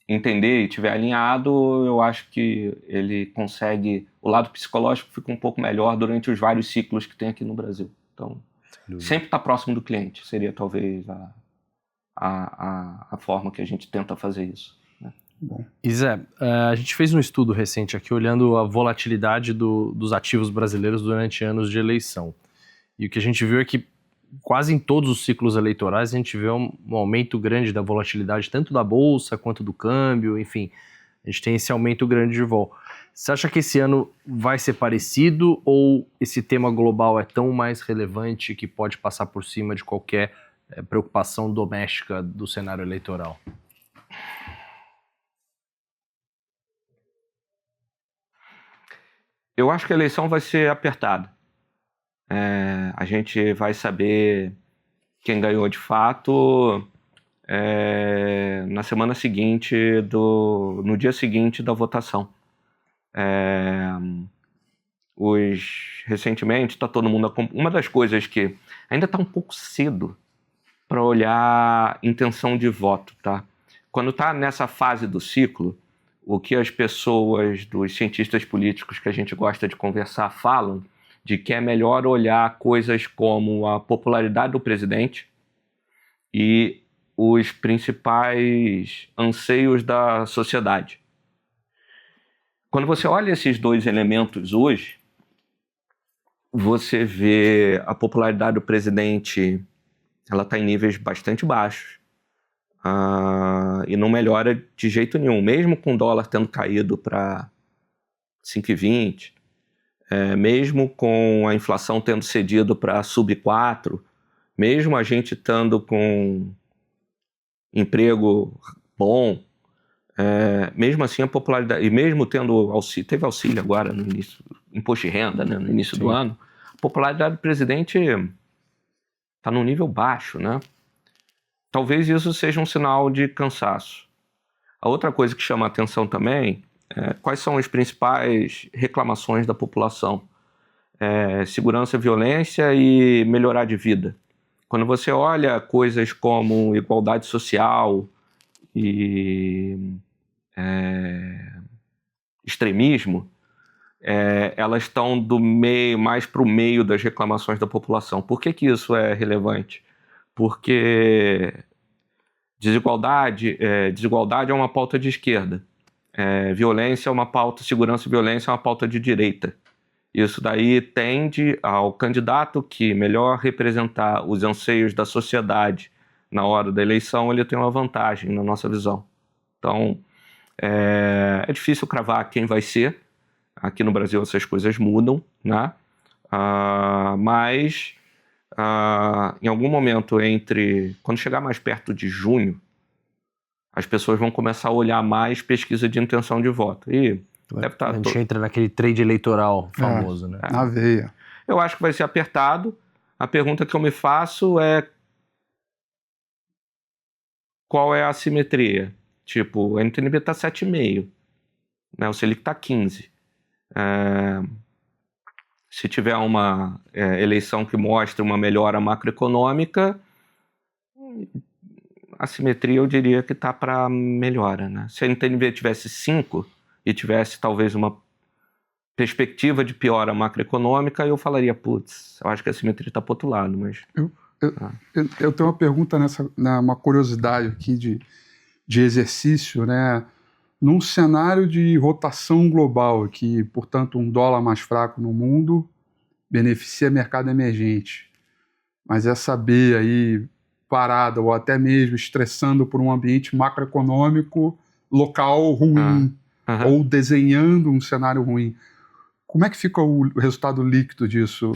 entender e estiver alinhado, eu acho que ele consegue... O lado psicológico fica um pouco melhor durante os vários ciclos que tem aqui no Brasil. Então, sempre estar próximo do cliente seria talvez a forma que a gente tenta fazer isso. Bom. E Zé, a gente fez um estudo recente aqui olhando a volatilidade dos ativos brasileiros durante anos de eleição. E o que a gente viu é que quase em todos os ciclos eleitorais a gente vê um aumento grande da volatilidade, tanto da bolsa quanto do câmbio, enfim, a gente tem esse aumento grande de vol. Você acha que esse ano vai ser parecido ou esse tema global é tão mais relevante que pode passar por cima de qualquer preocupação doméstica do cenário eleitoral? Eu acho que a eleição vai ser apertada. A gente vai saber quem ganhou de fato na semana seguinte, no dia seguinte da votação. Recentemente está todo mundo... Uma das coisas que ainda está um pouco cedo para olhar intenção de voto, tá? Quando está nessa fase do ciclo, o que as pessoas, dos cientistas políticos que a gente gosta de conversar, falam de que é melhor olhar coisas como a popularidade do presidente e os principais anseios da sociedade. Quando você olha esses 2 elementos hoje, você vê a popularidade do presidente, ela está em níveis bastante baixos. E não melhora de jeito nenhum, mesmo com o dólar tendo caído para 5,20, mesmo com a inflação tendo cedido para sub 4, mesmo a gente estando com emprego bom, mesmo assim a popularidade, e mesmo tendo auxílio, teve auxílio agora no início, imposto de renda, né, no início do ano, a popularidade do presidente está num nível baixo, né? Talvez isso seja um sinal de cansaço. A outra coisa que chama a atenção também é quais são as principais reclamações da população. Segurança, violência e melhorar de vida. Quando você olha coisas como igualdade social e extremismo, elas estão do meio, mais para o meio das reclamações da população. Por que isso é relevante? Porque desigualdade é uma pauta de esquerda, violência é uma pauta, segurança e violência é uma pauta de direita. Isso daí tende ao candidato que melhor representar os anseios da sociedade na hora da eleição, ele tem uma vantagem na nossa visão. Então, é difícil cravar quem vai ser. Aqui no Brasil essas coisas mudam, né? Mas em algum momento quando chegar mais perto de junho, as pessoas vão começar a olhar mais pesquisa de intenção de voto. E deve estar a gente entra naquele trade eleitoral famoso, né? Na veia. Eu acho que vai ser apertado. A pergunta que eu me faço é qual é a assimetria? Tipo, o NTNB está 7,5, né? O Selic está 15. Se tiver uma eleição que mostre uma melhora macroeconômica, a simetria eu diria que está para melhora, né? Se a NTNB tivesse 5 e tivesse talvez uma perspectiva de piora macroeconômica, eu falaria, putz, eu acho que a simetria está para outro lado, mas... Eu tenho uma pergunta uma curiosidade aqui de exercício, né? Num cenário de rotação global, que, portanto, um dólar mais fraco no mundo beneficia mercado emergente, mas essa B aí parada ou até mesmo estressando por um ambiente macroeconômico local ruim, ou desenhando um cenário ruim, como é que fica o resultado líquido disso?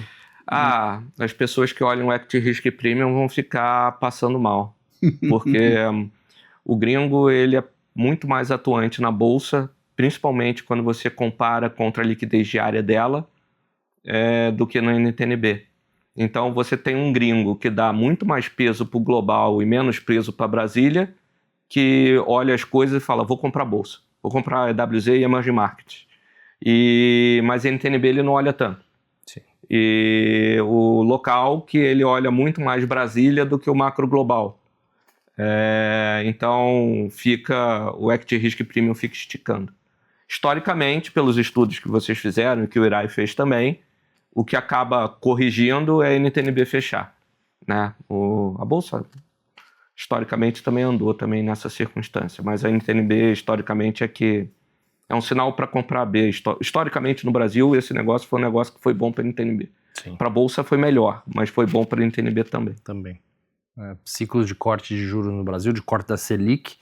As pessoas que olham o Equity Risk Premium vão ficar passando mal, porque o gringo ele é muito mais atuante na bolsa, principalmente quando você compara contra a liquidez diária dela, do que no NTNB. Então você tem um gringo que dá muito mais peso para o global e menos peso para Brasília, que olha as coisas e fala, vou comprar bolsa, vou comprar EWZ e Emerging Markets. Mas NTNB ele não olha tanto. Sim. E o local que ele olha muito mais Brasília do que o macro global. Então o Equity Risk Premium fica esticando. Historicamente, pelos estudos que vocês fizeram e que o Irai fez também, o que acaba corrigindo é a NTNB fechar, né? A bolsa historicamente também andou também nessa circunstância, mas a NTNB historicamente é um sinal para comprar a B. Historicamente no Brasil esse negócio foi um negócio que foi bom para a NTNB. Para a bolsa foi melhor, mas foi bom para a NTNB também. Ciclos de corte de juros no Brasil, de corte da Selic,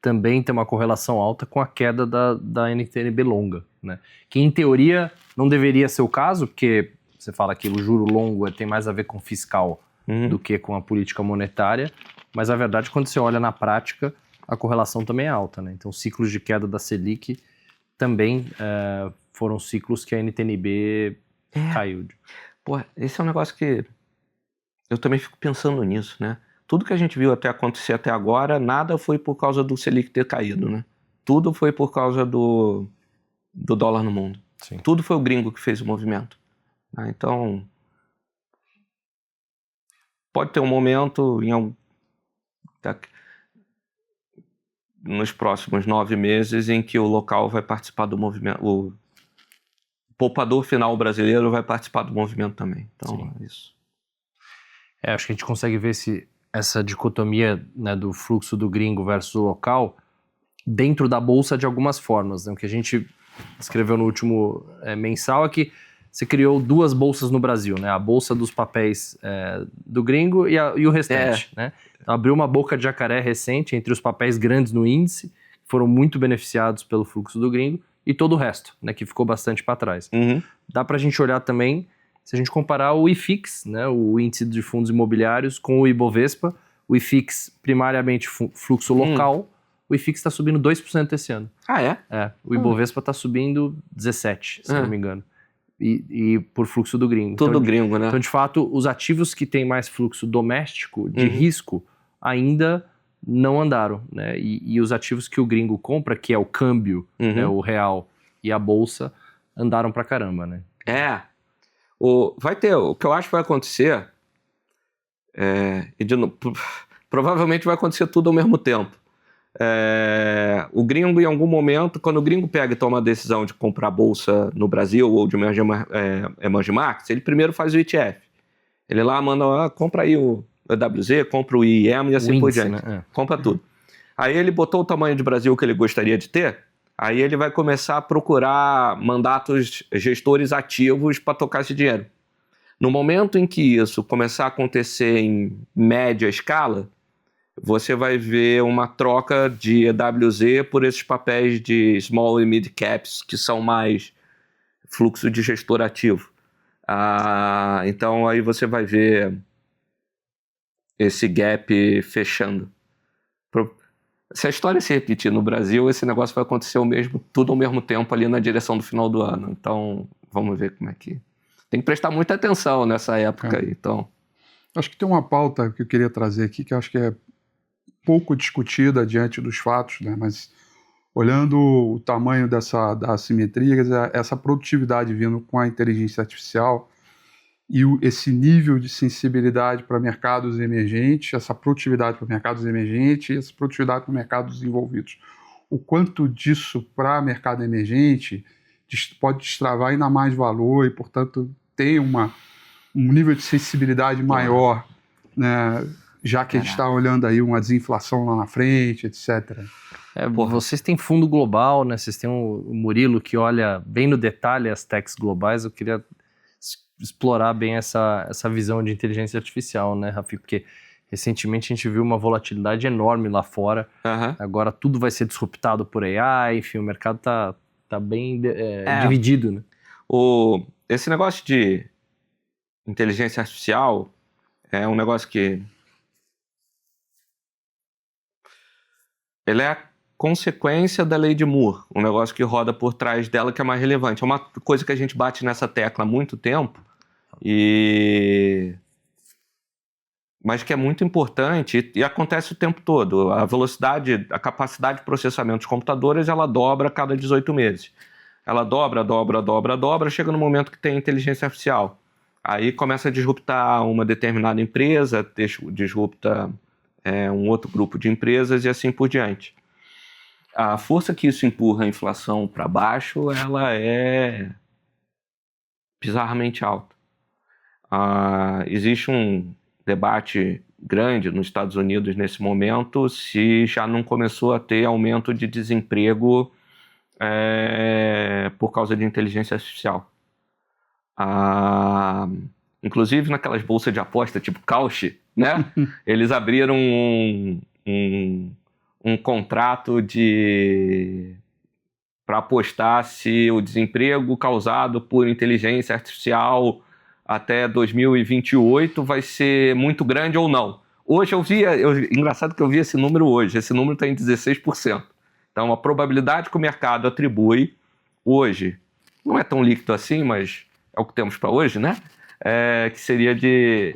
também tem uma correlação alta com a queda da NTNB longa, né? Que em teoria não deveria ser o caso, porque você fala que o juro longo tem mais a ver com fiscal do que com a política monetária, mas a verdade quando você olha na prática, a correlação também é alta, né? Então ciclos de queda da Selic também foram ciclos que a NTNB caiu. Pô, esse é um negócio que eu também fico pensando nisso, né? Tudo que a gente viu acontecer até agora, nada foi por causa do Selic ter caído, né? Tudo foi por causa do dólar no mundo. Sim. Tudo foi o gringo que fez o movimento. Então, pode ter um momento nos próximos 9 meses em que o local vai participar do movimento, o poupador final brasileiro vai participar do movimento também. Então, é isso. Acho que a gente consegue ver essa dicotomia, né, do fluxo do gringo versus o local dentro da bolsa de algumas formas, né? O que a gente escreveu no último mensal é que você criou 2 bolsas no Brasil, né? A bolsa dos papéis do gringo e o restante, né? Então, abriu uma boca de jacaré recente entre os papéis grandes no índice, que foram muito beneficiados pelo fluxo do gringo, e todo o resto, né? Que ficou bastante para trás. Dá para a gente olhar também, se a gente comparar o IFIX, né? O índice de fundos imobiliários, com o Ibovespa, o IFIX primariamente fluxo local, o IFIX está subindo 2% esse ano. O Ibovespa está subindo 17%, se não me engano. E por fluxo do gringo. Tudo então, gringo, né? Então, de fato, os ativos que têm mais fluxo doméstico de risco ainda não andaram, né? E os ativos que o gringo compra, que é o câmbio, né, o real e a bolsa, andaram pra caramba, né? O que eu acho que vai acontecer, provavelmente vai acontecer tudo ao mesmo tempo. O gringo, em algum momento, quando o gringo pega e toma a decisão de comprar bolsa no Brasil ou de emerging markets, ele primeiro faz o ETF. Ele lá manda, compra aí o EWZ, compra o IEM e assim por diante. Né? Compra tudo. Aí ele botou o tamanho de Brasil que ele gostaria de ter, aí ele vai começar a procurar mandatos gestores ativos para tocar esse dinheiro. No momento em que isso começar a acontecer em média escala, você vai ver uma troca de EWZ por esses papéis de small e mid caps, que são mais fluxo de gestor ativo. Então aí você vai ver esse gap fechando. Se a história se repetir no Brasil, esse negócio vai acontecer tudo ao mesmo tempo ali na direção do final do ano. Então vamos ver como é que... Tem que prestar muita atenção nessa época aí. Então... Acho que tem uma pauta que eu queria trazer aqui, que eu acho que é pouco discutida diante dos fatos, né? Mas olhando o tamanho da assimetria, essa produtividade vindo com a inteligência artificial e esse nível de sensibilidade para mercados emergentes, essa produtividade para mercados emergentes e essa produtividade para mercados desenvolvidos. O quanto disso para mercado emergente pode destravar ainda mais valor e, portanto, tem um nível de sensibilidade maior, né, já que a gente está olhando aí uma desinflação lá na frente, etc. Vocês têm fundo global, né? Vocês têm o Murilo que olha bem no detalhe as techs globais. Eu queria explorar bem essa visão de inteligência artificial, né, Rafi? Porque recentemente a gente viu uma volatilidade enorme lá fora. Agora tudo vai ser disruptado por AI, enfim, o mercado tá bem dividido, né? Esse negócio de inteligência artificial é um negócio que ele é a consequência da lei de Moore, um negócio que roda por trás dela que é mais relevante. É uma coisa que a gente bate nessa tecla há muito tempo, mas que é muito importante e acontece o tempo todo. A velocidade, a capacidade de processamento dos computadores, ela dobra a cada 18 meses. Ela dobra, chega no momento que tem inteligência artificial. Aí começa a disruptar uma determinada empresa, disrupta um outro grupo de empresas e assim por diante. A força que isso empurra a inflação para baixo, ela é bizarramente alta. Existe um debate grande nos Estados Unidos nesse momento se já não começou a ter aumento de desemprego por causa de inteligência artificial. Inclusive naquelas bolsas de aposta tipo Cauchy, né? Eles abriram um contrato para apostar se o desemprego causado por inteligência artificial até 2028 vai ser muito grande ou não. Hoje engraçado que eu vi esse número hoje, esse número está em 16%. Então a probabilidade que o mercado atribui hoje, não é tão líquido assim, mas é o que temos para hoje, né? Que seria de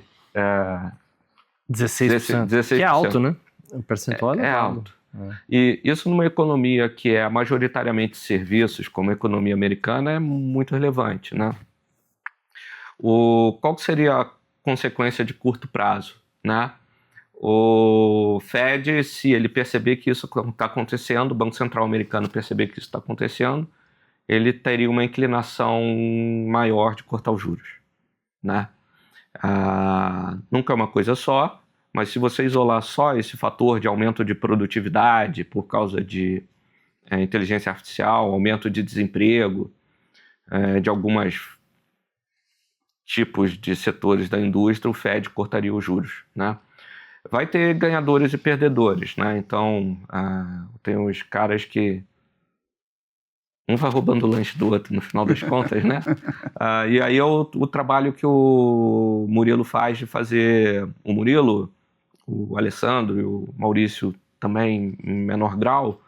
16%. 16%. Que é alto, né? O percentual é alto. E isso numa economia que é majoritariamente serviços, como a economia americana, é muito relevante, né? Qual seria a consequência de curto prazo, né? O Fed, se ele perceber que isso está acontecendo, o Banco Central americano perceber que isso está acontecendo, ele teria uma inclinação maior de cortar os juros, né? Nunca é uma coisa só, mas se você isolar só esse fator de aumento de produtividade por causa de inteligência artificial, aumento de desemprego, de alguns tipos de setores da indústria, o Fed cortaria os juros, né? Vai ter ganhadores e perdedores, né? Então, tem os caras que um vai roubando o lanche do outro no final das contas, né? E aí é o trabalho que o Murilo faz de fazer... O Murilo, o Alessandro e o Maurício também, em menor grau,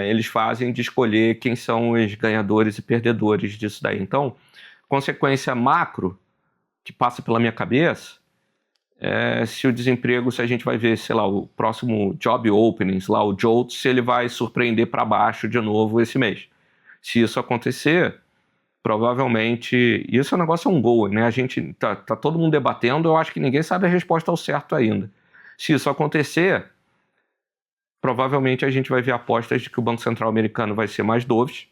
eles fazem de escolher quem são os ganhadores e perdedores disso daí. Então, consequência macro que passa pela minha cabeça se o desemprego, se a gente vai ver, sei lá, o próximo job openings, lá o JOLTS, se ele vai surpreender para baixo de novo esse mês. Se isso acontecer, provavelmente... Isso é um negócio ongoing, né? A gente tá todo mundo debatendo, eu acho que ninguém sabe a resposta ao certo ainda. Se isso acontecer, provavelmente a gente vai ver apostas de que o Banco Central americano vai ser mais dovish,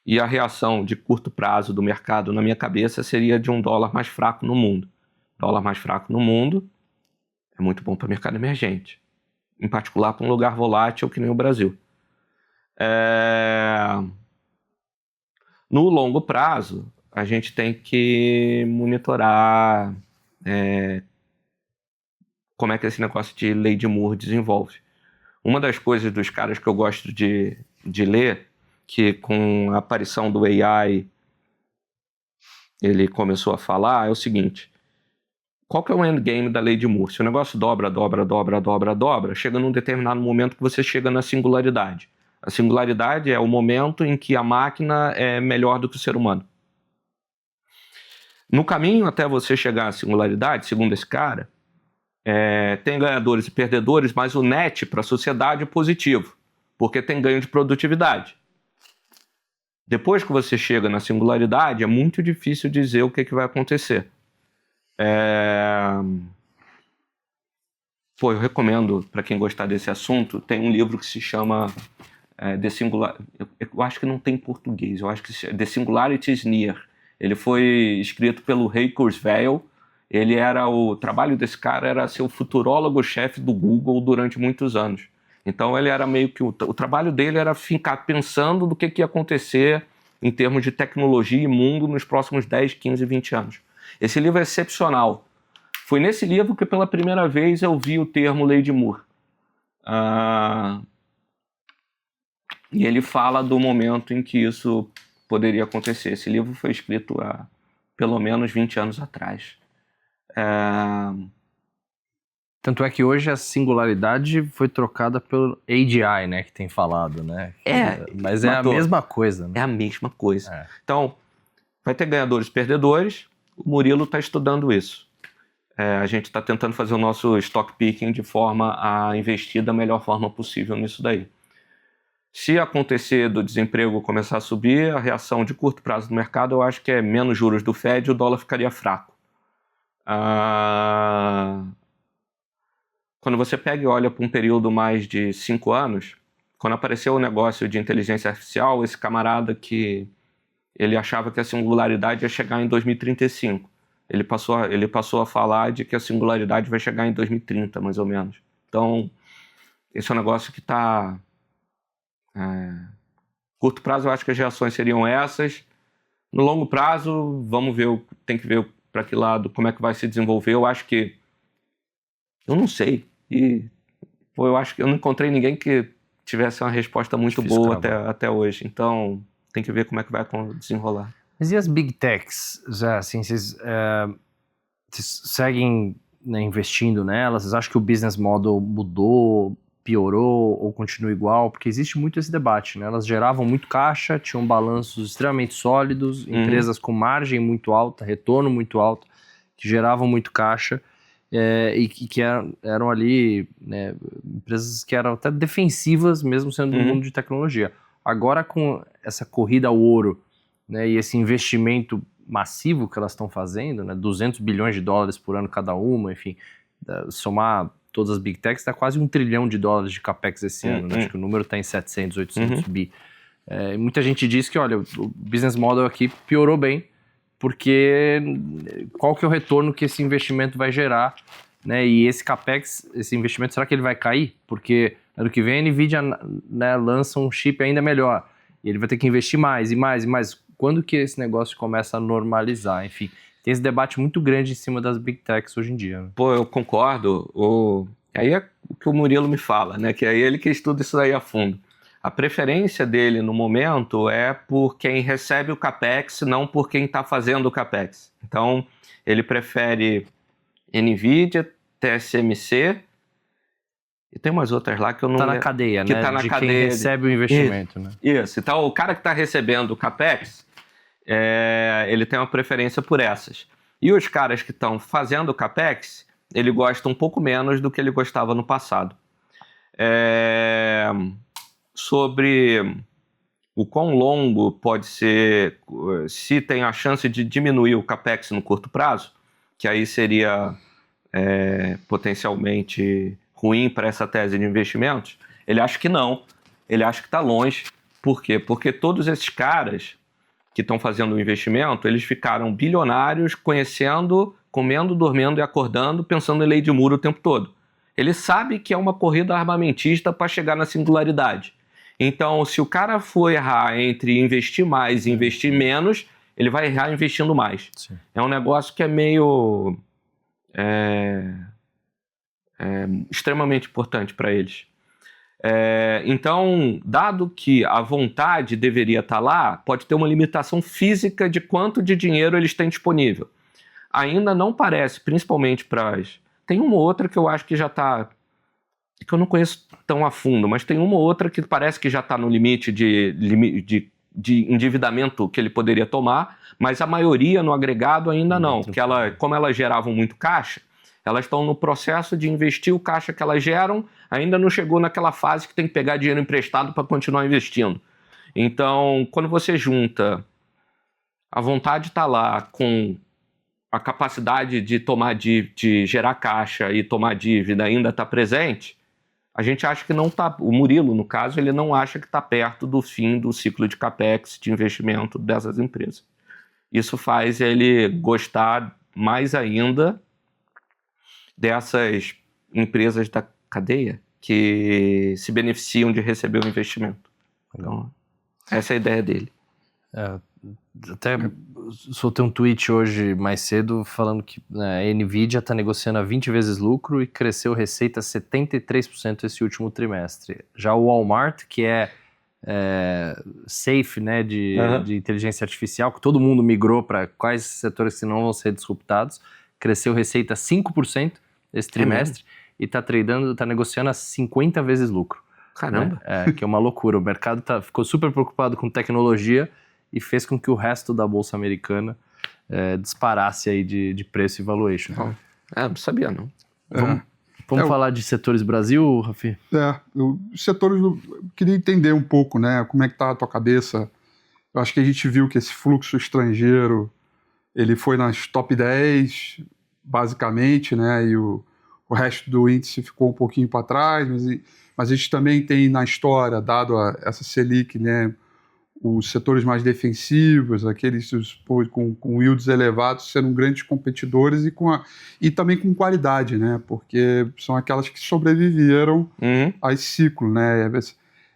e a reação de curto prazo do mercado, na minha cabeça, seria de um dólar mais fraco no mundo. Dólar mais fraco no mundo é muito bom para o mercado emergente, em particular para um lugar volátil que nem o Brasil. No longo prazo, a gente tem que monitorar como é que esse negócio de lei de Moore desenvolve. Uma das coisas dos caras que eu gosto de ler, que com a aparição do AI ele começou a falar, é o seguinte: qual que é o endgame da lei de Moore? Se o negócio dobra, chega num determinado momento que você chega na singularidade. A singularidade é o momento em que a máquina é melhor do que o ser humano. No caminho até você chegar à singularidade, segundo esse cara, tem ganhadores e perdedores, mas o net para a sociedade é positivo, porque tem ganho de produtividade. Depois que você chega na singularidade, é muito difícil dizer o que vai acontecer. Eu recomendo, para quem gostar desse assunto, tem um livro que se chama The Singular... Eu acho que não tem em português, eu acho que The Singularity is Near. Ele foi escrito pelo Ray Kurzweil. O trabalho desse cara era ser o futurólogo-chefe do Google durante muitos anos. Então ele era meio que... O trabalho dele era ficar pensando do que ia acontecer em termos de tecnologia e mundo nos próximos 10, 15, 20 anos. Esse livro é excepcional. Foi nesse livro que pela primeira vez eu vi o termo Lei de Moore. E ele fala do momento em que isso poderia acontecer. Esse livro foi escrito há pelo menos 20 anos atrás. Tanto é que hoje a singularidade foi trocada pelo AGI, né, que tem falado, né? Mas é a mesma coisa, né? É a mesma coisa. Então, vai ter ganhadores e perdedores. O Murilo está estudando isso. A gente está tentando fazer o nosso stock picking de forma a investir da melhor forma possível nisso daí. Se acontecer do desemprego começar a subir, a reação de curto prazo do mercado, eu acho que é menos juros do Fed e o dólar ficaria fraco. Quando você pega e olha para um período mais de 5 anos, quando apareceu o negócio de inteligência artificial, esse camarada que ele achava que a singularidade ia chegar em 2035. Ele passou a falar de que a singularidade vai chegar em 2030, mais ou menos. Então, esse é um negócio que está... Curto prazo, eu acho que as reações seriam essas. No longo prazo, vamos ver, tem que ver para que lado, como é que vai se desenvolver. Eu acho que... Eu não sei. Eu acho que eu não encontrei ninguém que tivesse uma resposta muito boa até hoje. Então, tem que ver como é que vai desenrolar. Mas e as Big Techs, Zé? Assim, vocês seguem, né, investindo nelas? Vocês acham que o business model mudou, piorou ou continua igual? Porque existe muito esse debate, né? Elas geravam muito caixa, tinham balanços extremamente sólidos, empresas com margem muito alta, retorno muito alto, que geravam muito caixa. E que eram ali, né, empresas que eram até defensivas, mesmo sendo do mundo de tecnologia. Agora, com essa corrida ao ouro, né, e esse investimento massivo que elas estão fazendo, né, 200 bilhões de dólares por ano cada uma, enfim, somar todas as Big Techs, dá quase $1 trilhão de capex esse ano. Né? Acho que o número está em 700, 800 bi. Muita gente diz que, olha, o business model aqui piorou bem, porque qual que é o retorno que esse investimento vai gerar, né? E esse capex, esse investimento, será que ele vai cair? Porque ano que vem a NVIDIA, né, lança um chip ainda melhor, e ele vai ter que investir mais e mais e mais. Quando que esse negócio começa a normalizar? Enfim, tem esse debate muito grande em cima das Big Techs hoje em dia. Né? Pô, eu concordo. Aí é o que o Murilo me fala, né? Que é ele que estuda isso aí a fundo. A preferência dele no momento é por quem recebe o CAPEX, não por quem está fazendo o CAPEX. Então, ele prefere NVIDIA, TSMC, e tem umas outras lá que eu não... Está na cadeia, que né? Tá na de cadeia quem recebe o investimento, né? Isso. Então, o cara que está recebendo o CAPEX, ele tem uma preferência por essas. E os caras que estão fazendo o CAPEX, ele gosta um pouco menos do que ele gostava no passado. Sobre o quão longo pode ser, se tem a chance de diminuir o CAPEX no curto prazo, que aí seria potencialmente ruim para essa tese de investimentos, ele acha que não, ele acha que está longe. Por quê? Porque todos esses caras que estão fazendo o investimento, eles ficaram bilionários conhecendo, comendo, dormindo e acordando, pensando em lei de Moore o tempo todo. Ele sabe que é uma corrida armamentista para chegar na singularidade. Então, se o cara for errar entre investir mais e investir menos, ele vai errar investindo mais. Sim. É um negócio que é meio... extremamente importante para eles. Então, dado que a vontade deveria estar lá, pode ter uma limitação física de quanto de dinheiro eles têm disponível. Ainda não parece, principalmente para as... Tem uma ou outra que eu acho que já está... que eu não conheço tão a fundo, mas tem uma ou outra que parece que já está no limite de endividamento que ele poderia tomar, mas a maioria no agregado ainda não, porque como elas geravam muito caixa, elas estão no processo de investir o caixa que elas geram, ainda não chegou naquela fase que tem que pegar dinheiro emprestado para continuar investindo. Então, quando você junta a vontade de estar lá com a capacidade de de gerar caixa e tomar dívida ainda está presente, a gente acha que não está. O Murilo, no caso, ele não acha que está perto do fim do ciclo de capex, de investimento dessas empresas. Isso faz ele gostar mais ainda dessas empresas da cadeia que se beneficiam de receber o investimento. Então, essa é a ideia dele. Até soltei um tweet hoje mais cedo falando que a Nvidia está negociando a 20 vezes lucro e cresceu receita 73% esse último trimestre. Já o Walmart, que é safe, né, de inteligência artificial, que todo mundo migrou para quais setores que não vão ser disruptados, cresceu receita 5% esse trimestre e está negociando a 50 vezes lucro. Caramba! Né? Que é uma loucura. O mercado ficou super preocupado com tecnologia e fez com que o resto da Bolsa Americana disparasse aí de preço e valuation. Não sabia não. Vamos falar de setores Brasil, Rafi? Os setores, eu queria entender um pouco, né, como é que tá a tua cabeça. Eu acho que a gente viu que esse fluxo estrangeiro, ele foi nas top 10, basicamente, né, e o resto do índice ficou um pouquinho para trás, mas a gente também tem na história, dado essa Selic, né, os setores mais defensivos, aqueles com yields elevados, sendo grandes competidores e também com qualidade, né? Porque são aquelas que sobreviveram a esse ciclo, né?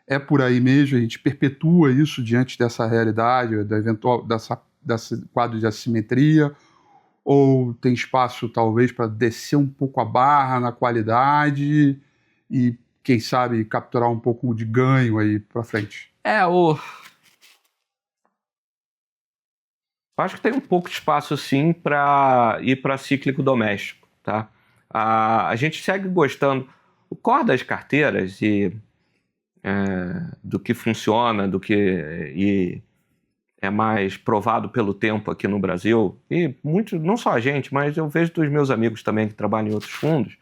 É por aí mesmo, a gente perpetua isso diante dessa realidade, desse quadro de assimetria, ou tem espaço, talvez, para descer um pouco a barra na qualidade e, quem sabe, capturar um pouco de ganho aí para frente? Acho que tem um pouco de espaço, sim, para ir para cíclico doméstico, tá? A gente segue gostando. O core das carteiras e do que funciona, e é mais provado pelo tempo aqui no Brasil, e muito, não só a gente, mas eu vejo dos meus amigos também que trabalham em outros fundos,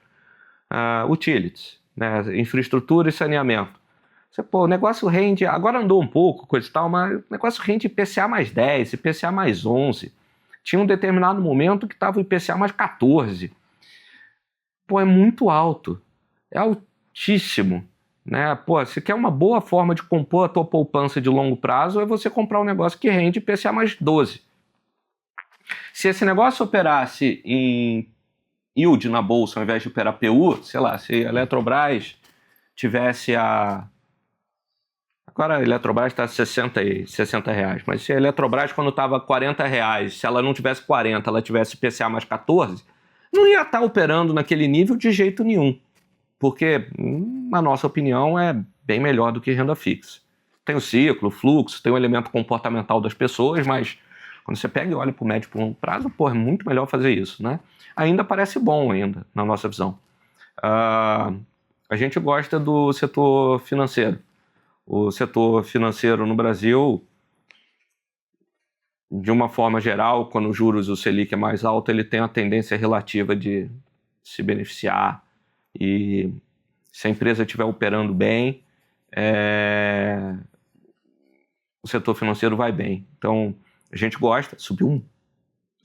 utilities, né? Infraestrutura e saneamento. O negócio rende, agora andou um pouco, coisa e tal, mas o negócio rende IPCA mais 10, IPCA mais 11. Tinha um determinado momento que estava o IPCA mais 14. É muito alto. É altíssimo. Né? Você quer uma boa forma de compor a tua poupança de longo prazo, é você comprar um negócio que rende IPCA mais 12. Se esse negócio operasse em yield na bolsa, ao invés de operar PU, sei lá, se a Eletrobras tivesse Agora a Eletrobras está a 60 reais, mas se a Eletrobras, quando estava 40 reais, se ela não tivesse 40, ela tivesse IPCA mais 14, não ia estar operando naquele nível de jeito nenhum, porque, na nossa opinião, é bem melhor do que renda fixa. Tem o ciclo, o fluxo, tem o elemento comportamental das pessoas, mas quando você pega e olha para o médio e para o longo prazo, é muito melhor fazer isso, né? Ainda parece bom, na nossa visão. A gente gosta do setor financeiro. O setor financeiro no Brasil, de uma forma geral, quando os juros, o Selic é mais alto, ele tem a tendência relativa de se beneficiar. E se a empresa estiver operando bem, o setor financeiro vai bem. Então, a gente gosta, subiu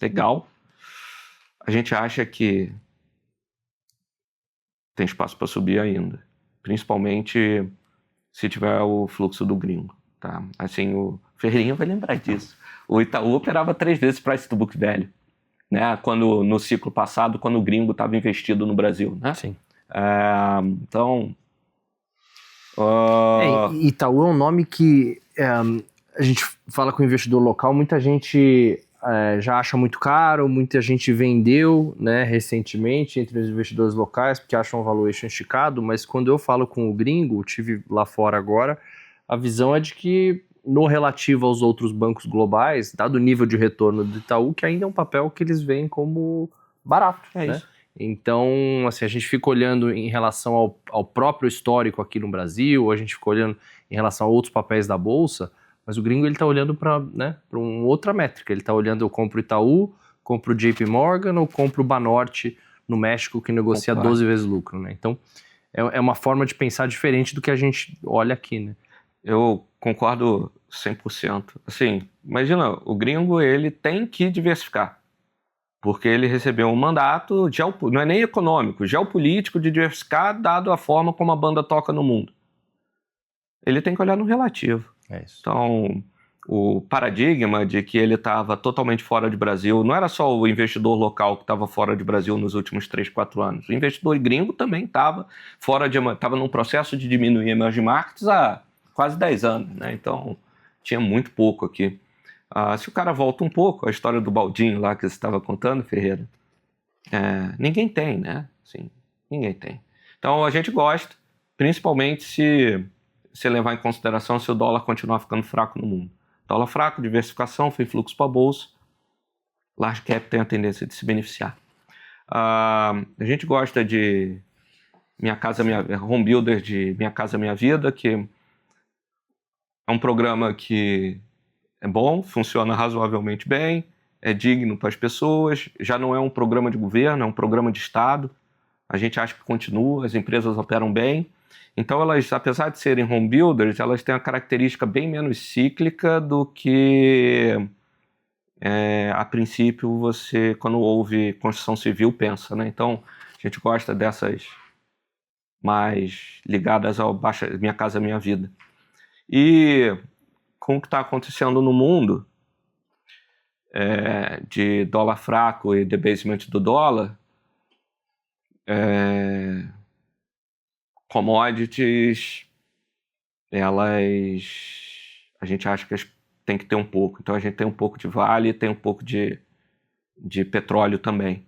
legal. A gente acha que tem espaço para subir ainda, principalmente se tiver o fluxo do gringo, tá? Assim, o Ferreirinha vai lembrar disso. O Itaú operava 3 vezes price to book value, né? No ciclo passado, quando o gringo estava investido no Brasil, né? Sim. Então... Itaú é um nome que a gente fala com o investidor local, muita gente já acha muito caro, muita gente vendeu, né, recentemente entre os investidores locais porque acham o valuation esticado, mas quando eu falo com o gringo, tive lá fora agora, a visão é de que no relativo aos outros bancos globais, dado o nível de retorno do Itaú, que ainda é um papel que eles veem como barato, né? Isso. Então, assim, a gente fica olhando em relação ao próprio histórico aqui no Brasil, a gente fica olhando em relação a outros papéis da Bolsa, mas o gringo ele está olhando para uma outra métrica. Ele está olhando, eu compro Itaú, compro JP Morgan ou compro Banorte no México, que negocia 12 vezes lucro, né? Então, é uma forma de pensar diferente do que a gente olha aqui, né? Eu concordo 100%. Assim, imagina, o gringo, ele tem que diversificar, porque ele recebeu um mandato, não é nem econômico, geopolítico de diversificar, dado a forma como a banda toca no mundo. Ele tem que olhar no relativo. É isso. Então, o paradigma de que ele estava totalmente fora de Brasil, não era só o investidor local que estava fora de Brasil nos últimos 3, 4 anos. O investidor gringo também estava num processo de diminuir emerging markets há quase 10 anos, né? Então, tinha muito pouco aqui. Se o cara volta um pouco, a história do baldinho lá que você estava contando, Ferreira, ninguém tem, né? Assim, ninguém tem. Então, a gente gosta, principalmente se levar em consideração se o dólar continuar ficando fraco no mundo. Dólar fraco, diversificação, free fluxo para a bolsa, large cap tem a tendência de se beneficiar. A gente gosta de Home Builder de Minha Casa Minha Vida, que é um programa que é bom, funciona razoavelmente bem, é digno para as pessoas, já não é um programa de governo, é um programa de Estado. A gente acha que continua, as empresas operam bem. Então, elas, apesar de serem home builders, elas têm uma característica bem menos cíclica do que, a princípio, você, quando ouve construção civil, pensa, né? Então, a gente gosta dessas mais ligadas ao Minha Casa Minha Vida. E com o que está acontecendo no mundo, de dólar fraco e debasement do dólar, commodities, a gente acha que tem que ter um pouco. Então a gente tem um pouco de Vale, tem um pouco de petróleo também.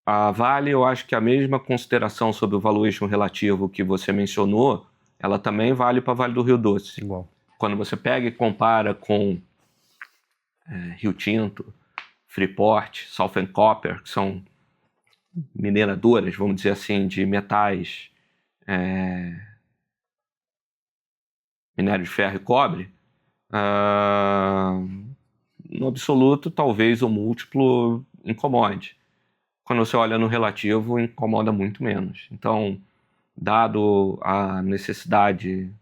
A Vale, eu acho que a mesma consideração sobre o valuation relativo que você mencionou, ela também vale para Vale do Rio Doce. Igual. Quando você pega e compara com Rio Tinto, Freeport, Southern Copper, que são mineradoras, vamos dizer assim, de metais, minério de ferro e cobre, no absoluto, talvez o múltiplo incomode. Quando você olha no relativo, incomoda muito menos. Então, dado a necessidade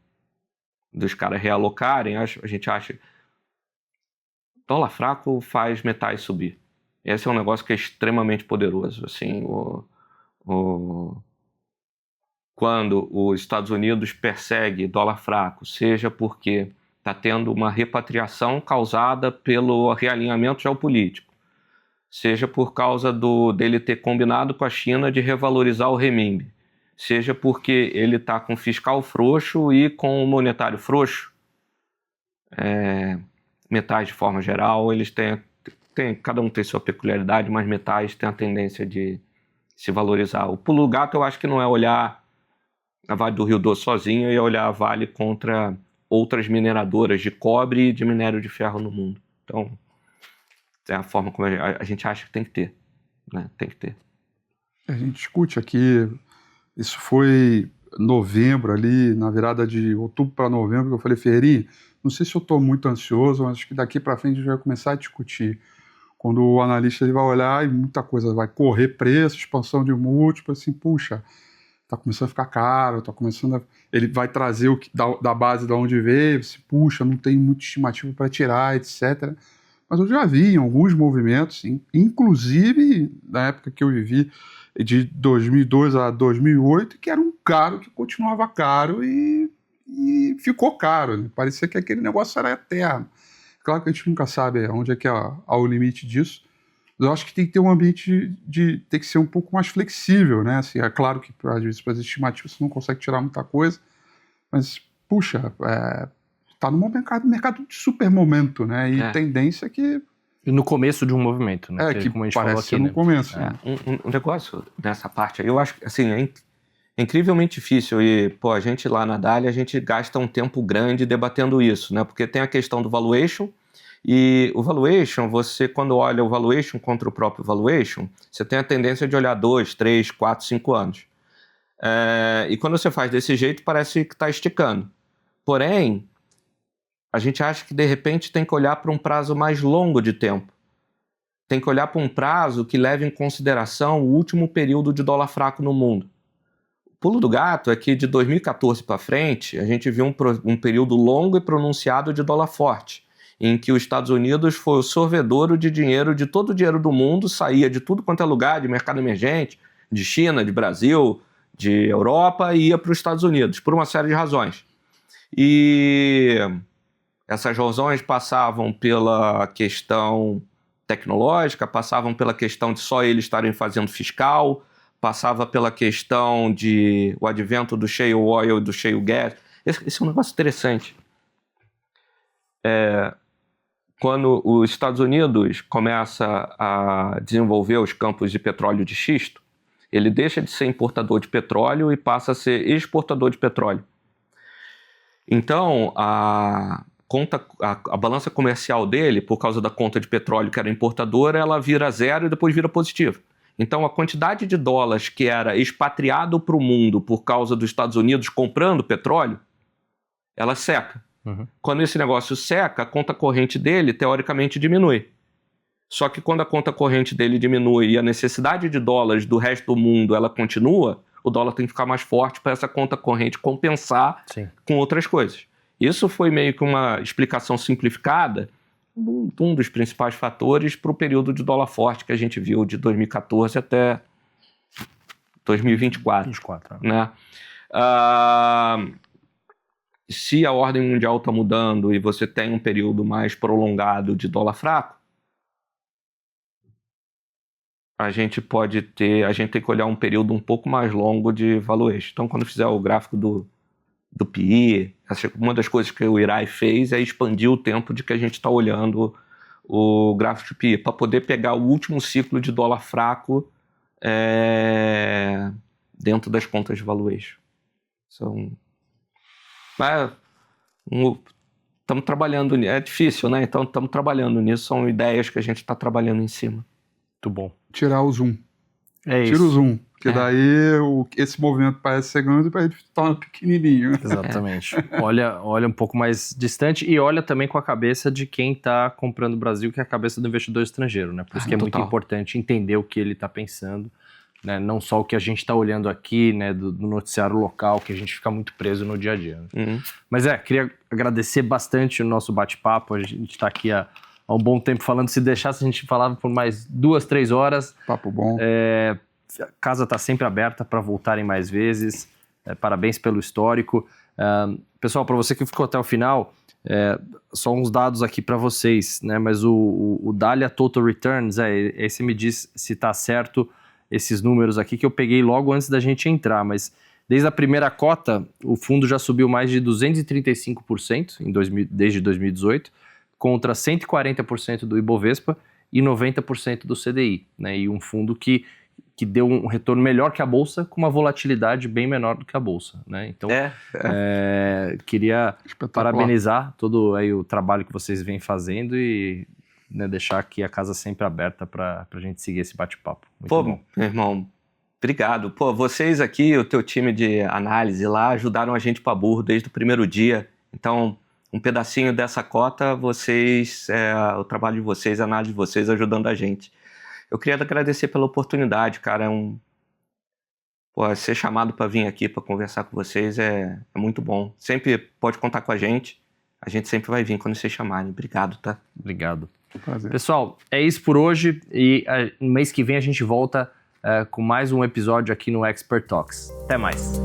dos caras realocarem, a gente acha que dólar fraco faz metais subir. Esse é um negócio que é extremamente poderoso. Assim, quando os Estados Unidos persegue dólar fraco, seja porque está tendo uma repatriação causada pelo realinhamento geopolítico, seja por causa dele ter combinado com a China de revalorizar o renminbi, seja porque ele está com fiscal frouxo e com monetário frouxo, metais de forma geral, eles têm, cada um tem sua peculiaridade, mas metais têm a tendência de se valorizar. O pulo do gato eu acho que não é olhar a Vale do Rio Doce sozinha, é olhar a Vale contra outras mineradoras de cobre e de minério de ferro no mundo. Então, é a forma como a gente acha que tem que ter, né? Tem que ter. A gente discute aqui, isso foi novembro ali, na virada de outubro para novembro, que eu falei, Ferreirinha, não sei se eu estou muito ansioso, mas acho que daqui para frente a gente vai começar a discutir. Quando o analista ele vai olhar e muita coisa vai correr preço, expansão de múltiplo, assim, puxa, está começando a ficar caro, ele vai trazer o que, da base de onde veio, se puxa, não tem muita estimativa para tirar, etc. Mas eu já vi em alguns movimentos, inclusive na época que eu vivi, de 2002 a 2008, que era um caro que continuava caro e ficou caro, né? Parecia que aquele negócio era eterno. Claro que a gente nunca sabe onde é que é o limite disso. Eu acho que tem que ter um ambiente tem que ser um pouco mais flexível, né? Assim, é claro que às vezes para as estimativas você não consegue tirar muita coisa, mas puxa, está num mercado de super momento, né? E tendência que e no começo de um movimento, né? Que como a gente parece falou aqui, ser no começo. Né? Um negócio nessa parte aí, eu acho que assim, é incrivelmente difícil e, a gente lá na Dália, a gente gasta um tempo grande debatendo isso, né? Porque tem a questão do valuation e o valuation, você quando olha o valuation contra o próprio valuation, você tem a tendência de olhar 2, 3, 4, 5 anos. E quando você faz desse jeito, parece que está esticando. Porém, a gente acha que de repente tem que olhar para um prazo mais longo de tempo. Tem que olhar para um prazo que leve em consideração o último período de dólar fraco no mundo. pulo do gato é que de 2014 para frente, a gente viu um período longo e pronunciado de dólar forte, em que os Estados Unidos foi o sorvedouro de dinheiro, de todo o dinheiro do mundo, saía de tudo quanto é lugar, de mercado emergente, de China, de Brasil, de Europa, e ia para os Estados Unidos, por uma série de razões. E essas razões passavam pela questão tecnológica, passavam pela questão de só eles estarem fazendo fiscal, passava pela questão de o advento do shale oil e do shale gas. Esse é um negócio interessante. Quando os Estados Unidos começa a desenvolver os campos de petróleo de xisto, ele deixa de ser importador de petróleo e passa a ser exportador de petróleo. Então, a balança comercial dele, por causa da conta de petróleo que era importadora, ela vira zero e depois vira positiva. Então, a quantidade de dólares que era expatriado para o mundo por causa dos Estados Unidos comprando petróleo, ela seca. Uhum. Quando esse negócio seca, a conta corrente dele, teoricamente, diminui. Só que quando a conta corrente dele diminui e a necessidade de dólares do resto do mundo ela continua, o dólar tem que ficar mais forte para essa conta corrente compensar com outras coisas. Isso foi meio que uma explicação simplificada, um dos principais fatores para o período de dólar forte que a gente viu de 2014 até 2024. Né? Se a ordem mundial está mudando e você tem um período mais prolongado de dólar fraco, a gente tem que olhar um período um pouco mais longo de valuation. Então, quando fizer o gráfico do PI, uma das coisas que o Irai fez é expandir o tempo de que a gente está olhando o gráfico de PI, para poder pegar o último ciclo de dólar fraco dentro das contas de valuation. Estamos trabalhando nisso. É difícil, né? Então estamos trabalhando nisso, são ideias que a gente está trabalhando em cima. Muito bom. Tirar o zoom. É isso. Tira o zoom. Porque daí esse movimento parece ser grande e parece se torna pequenininho. Exatamente. Olha um pouco mais distante e olha também com a cabeça de quem está comprando o Brasil, que é a cabeça do investidor estrangeiro, né? Por isso que é muito importante entender o que ele está pensando, né? Não só o que a gente está olhando aqui, né, do noticiário local, que a gente fica muito preso no dia a dia. Né? Uhum. Mas queria agradecer bastante o nosso bate-papo. A gente está aqui há um bom tempo falando. Se deixasse, a gente falava por mais 2, 3 horas. Papo bom. A casa está sempre aberta para voltarem mais vezes. Parabéns pelo histórico. Pessoal, para você que ficou até o final, só uns dados aqui para vocês, né? Mas o Dahlia Total Returns, aí você me diz se está certo esses números aqui que eu peguei logo antes da gente entrar, mas desde a primeira cota, o fundo já subiu mais de 235% desde 2018, contra 140% do Ibovespa e 90% do CDI, né? E um fundo que deu um retorno melhor que a Bolsa, com uma volatilidade bem menor do que a Bolsa, né? Então, queria parabenizar todo aí o trabalho que vocês vêm fazendo e, né, deixar aqui a casa sempre aberta para a gente seguir esse bate-papo. Muito bom. Meu irmão, obrigado. Vocês aqui, o teu time de análise lá, ajudaram a gente para burro desde o primeiro dia. Então, um pedacinho dessa cota, o trabalho de vocês, a análise de vocês ajudando a gente. Eu queria agradecer pela oportunidade, cara. Ser chamado para vir aqui para conversar com vocês é muito bom. Sempre pode contar com a gente. A gente sempre vai vir quando vocês chamarem. Obrigado, tá? Obrigado. Prazer. Pessoal, é isso por hoje. E no mês que vem a gente volta com mais um episódio aqui no Expert Talks. Até mais.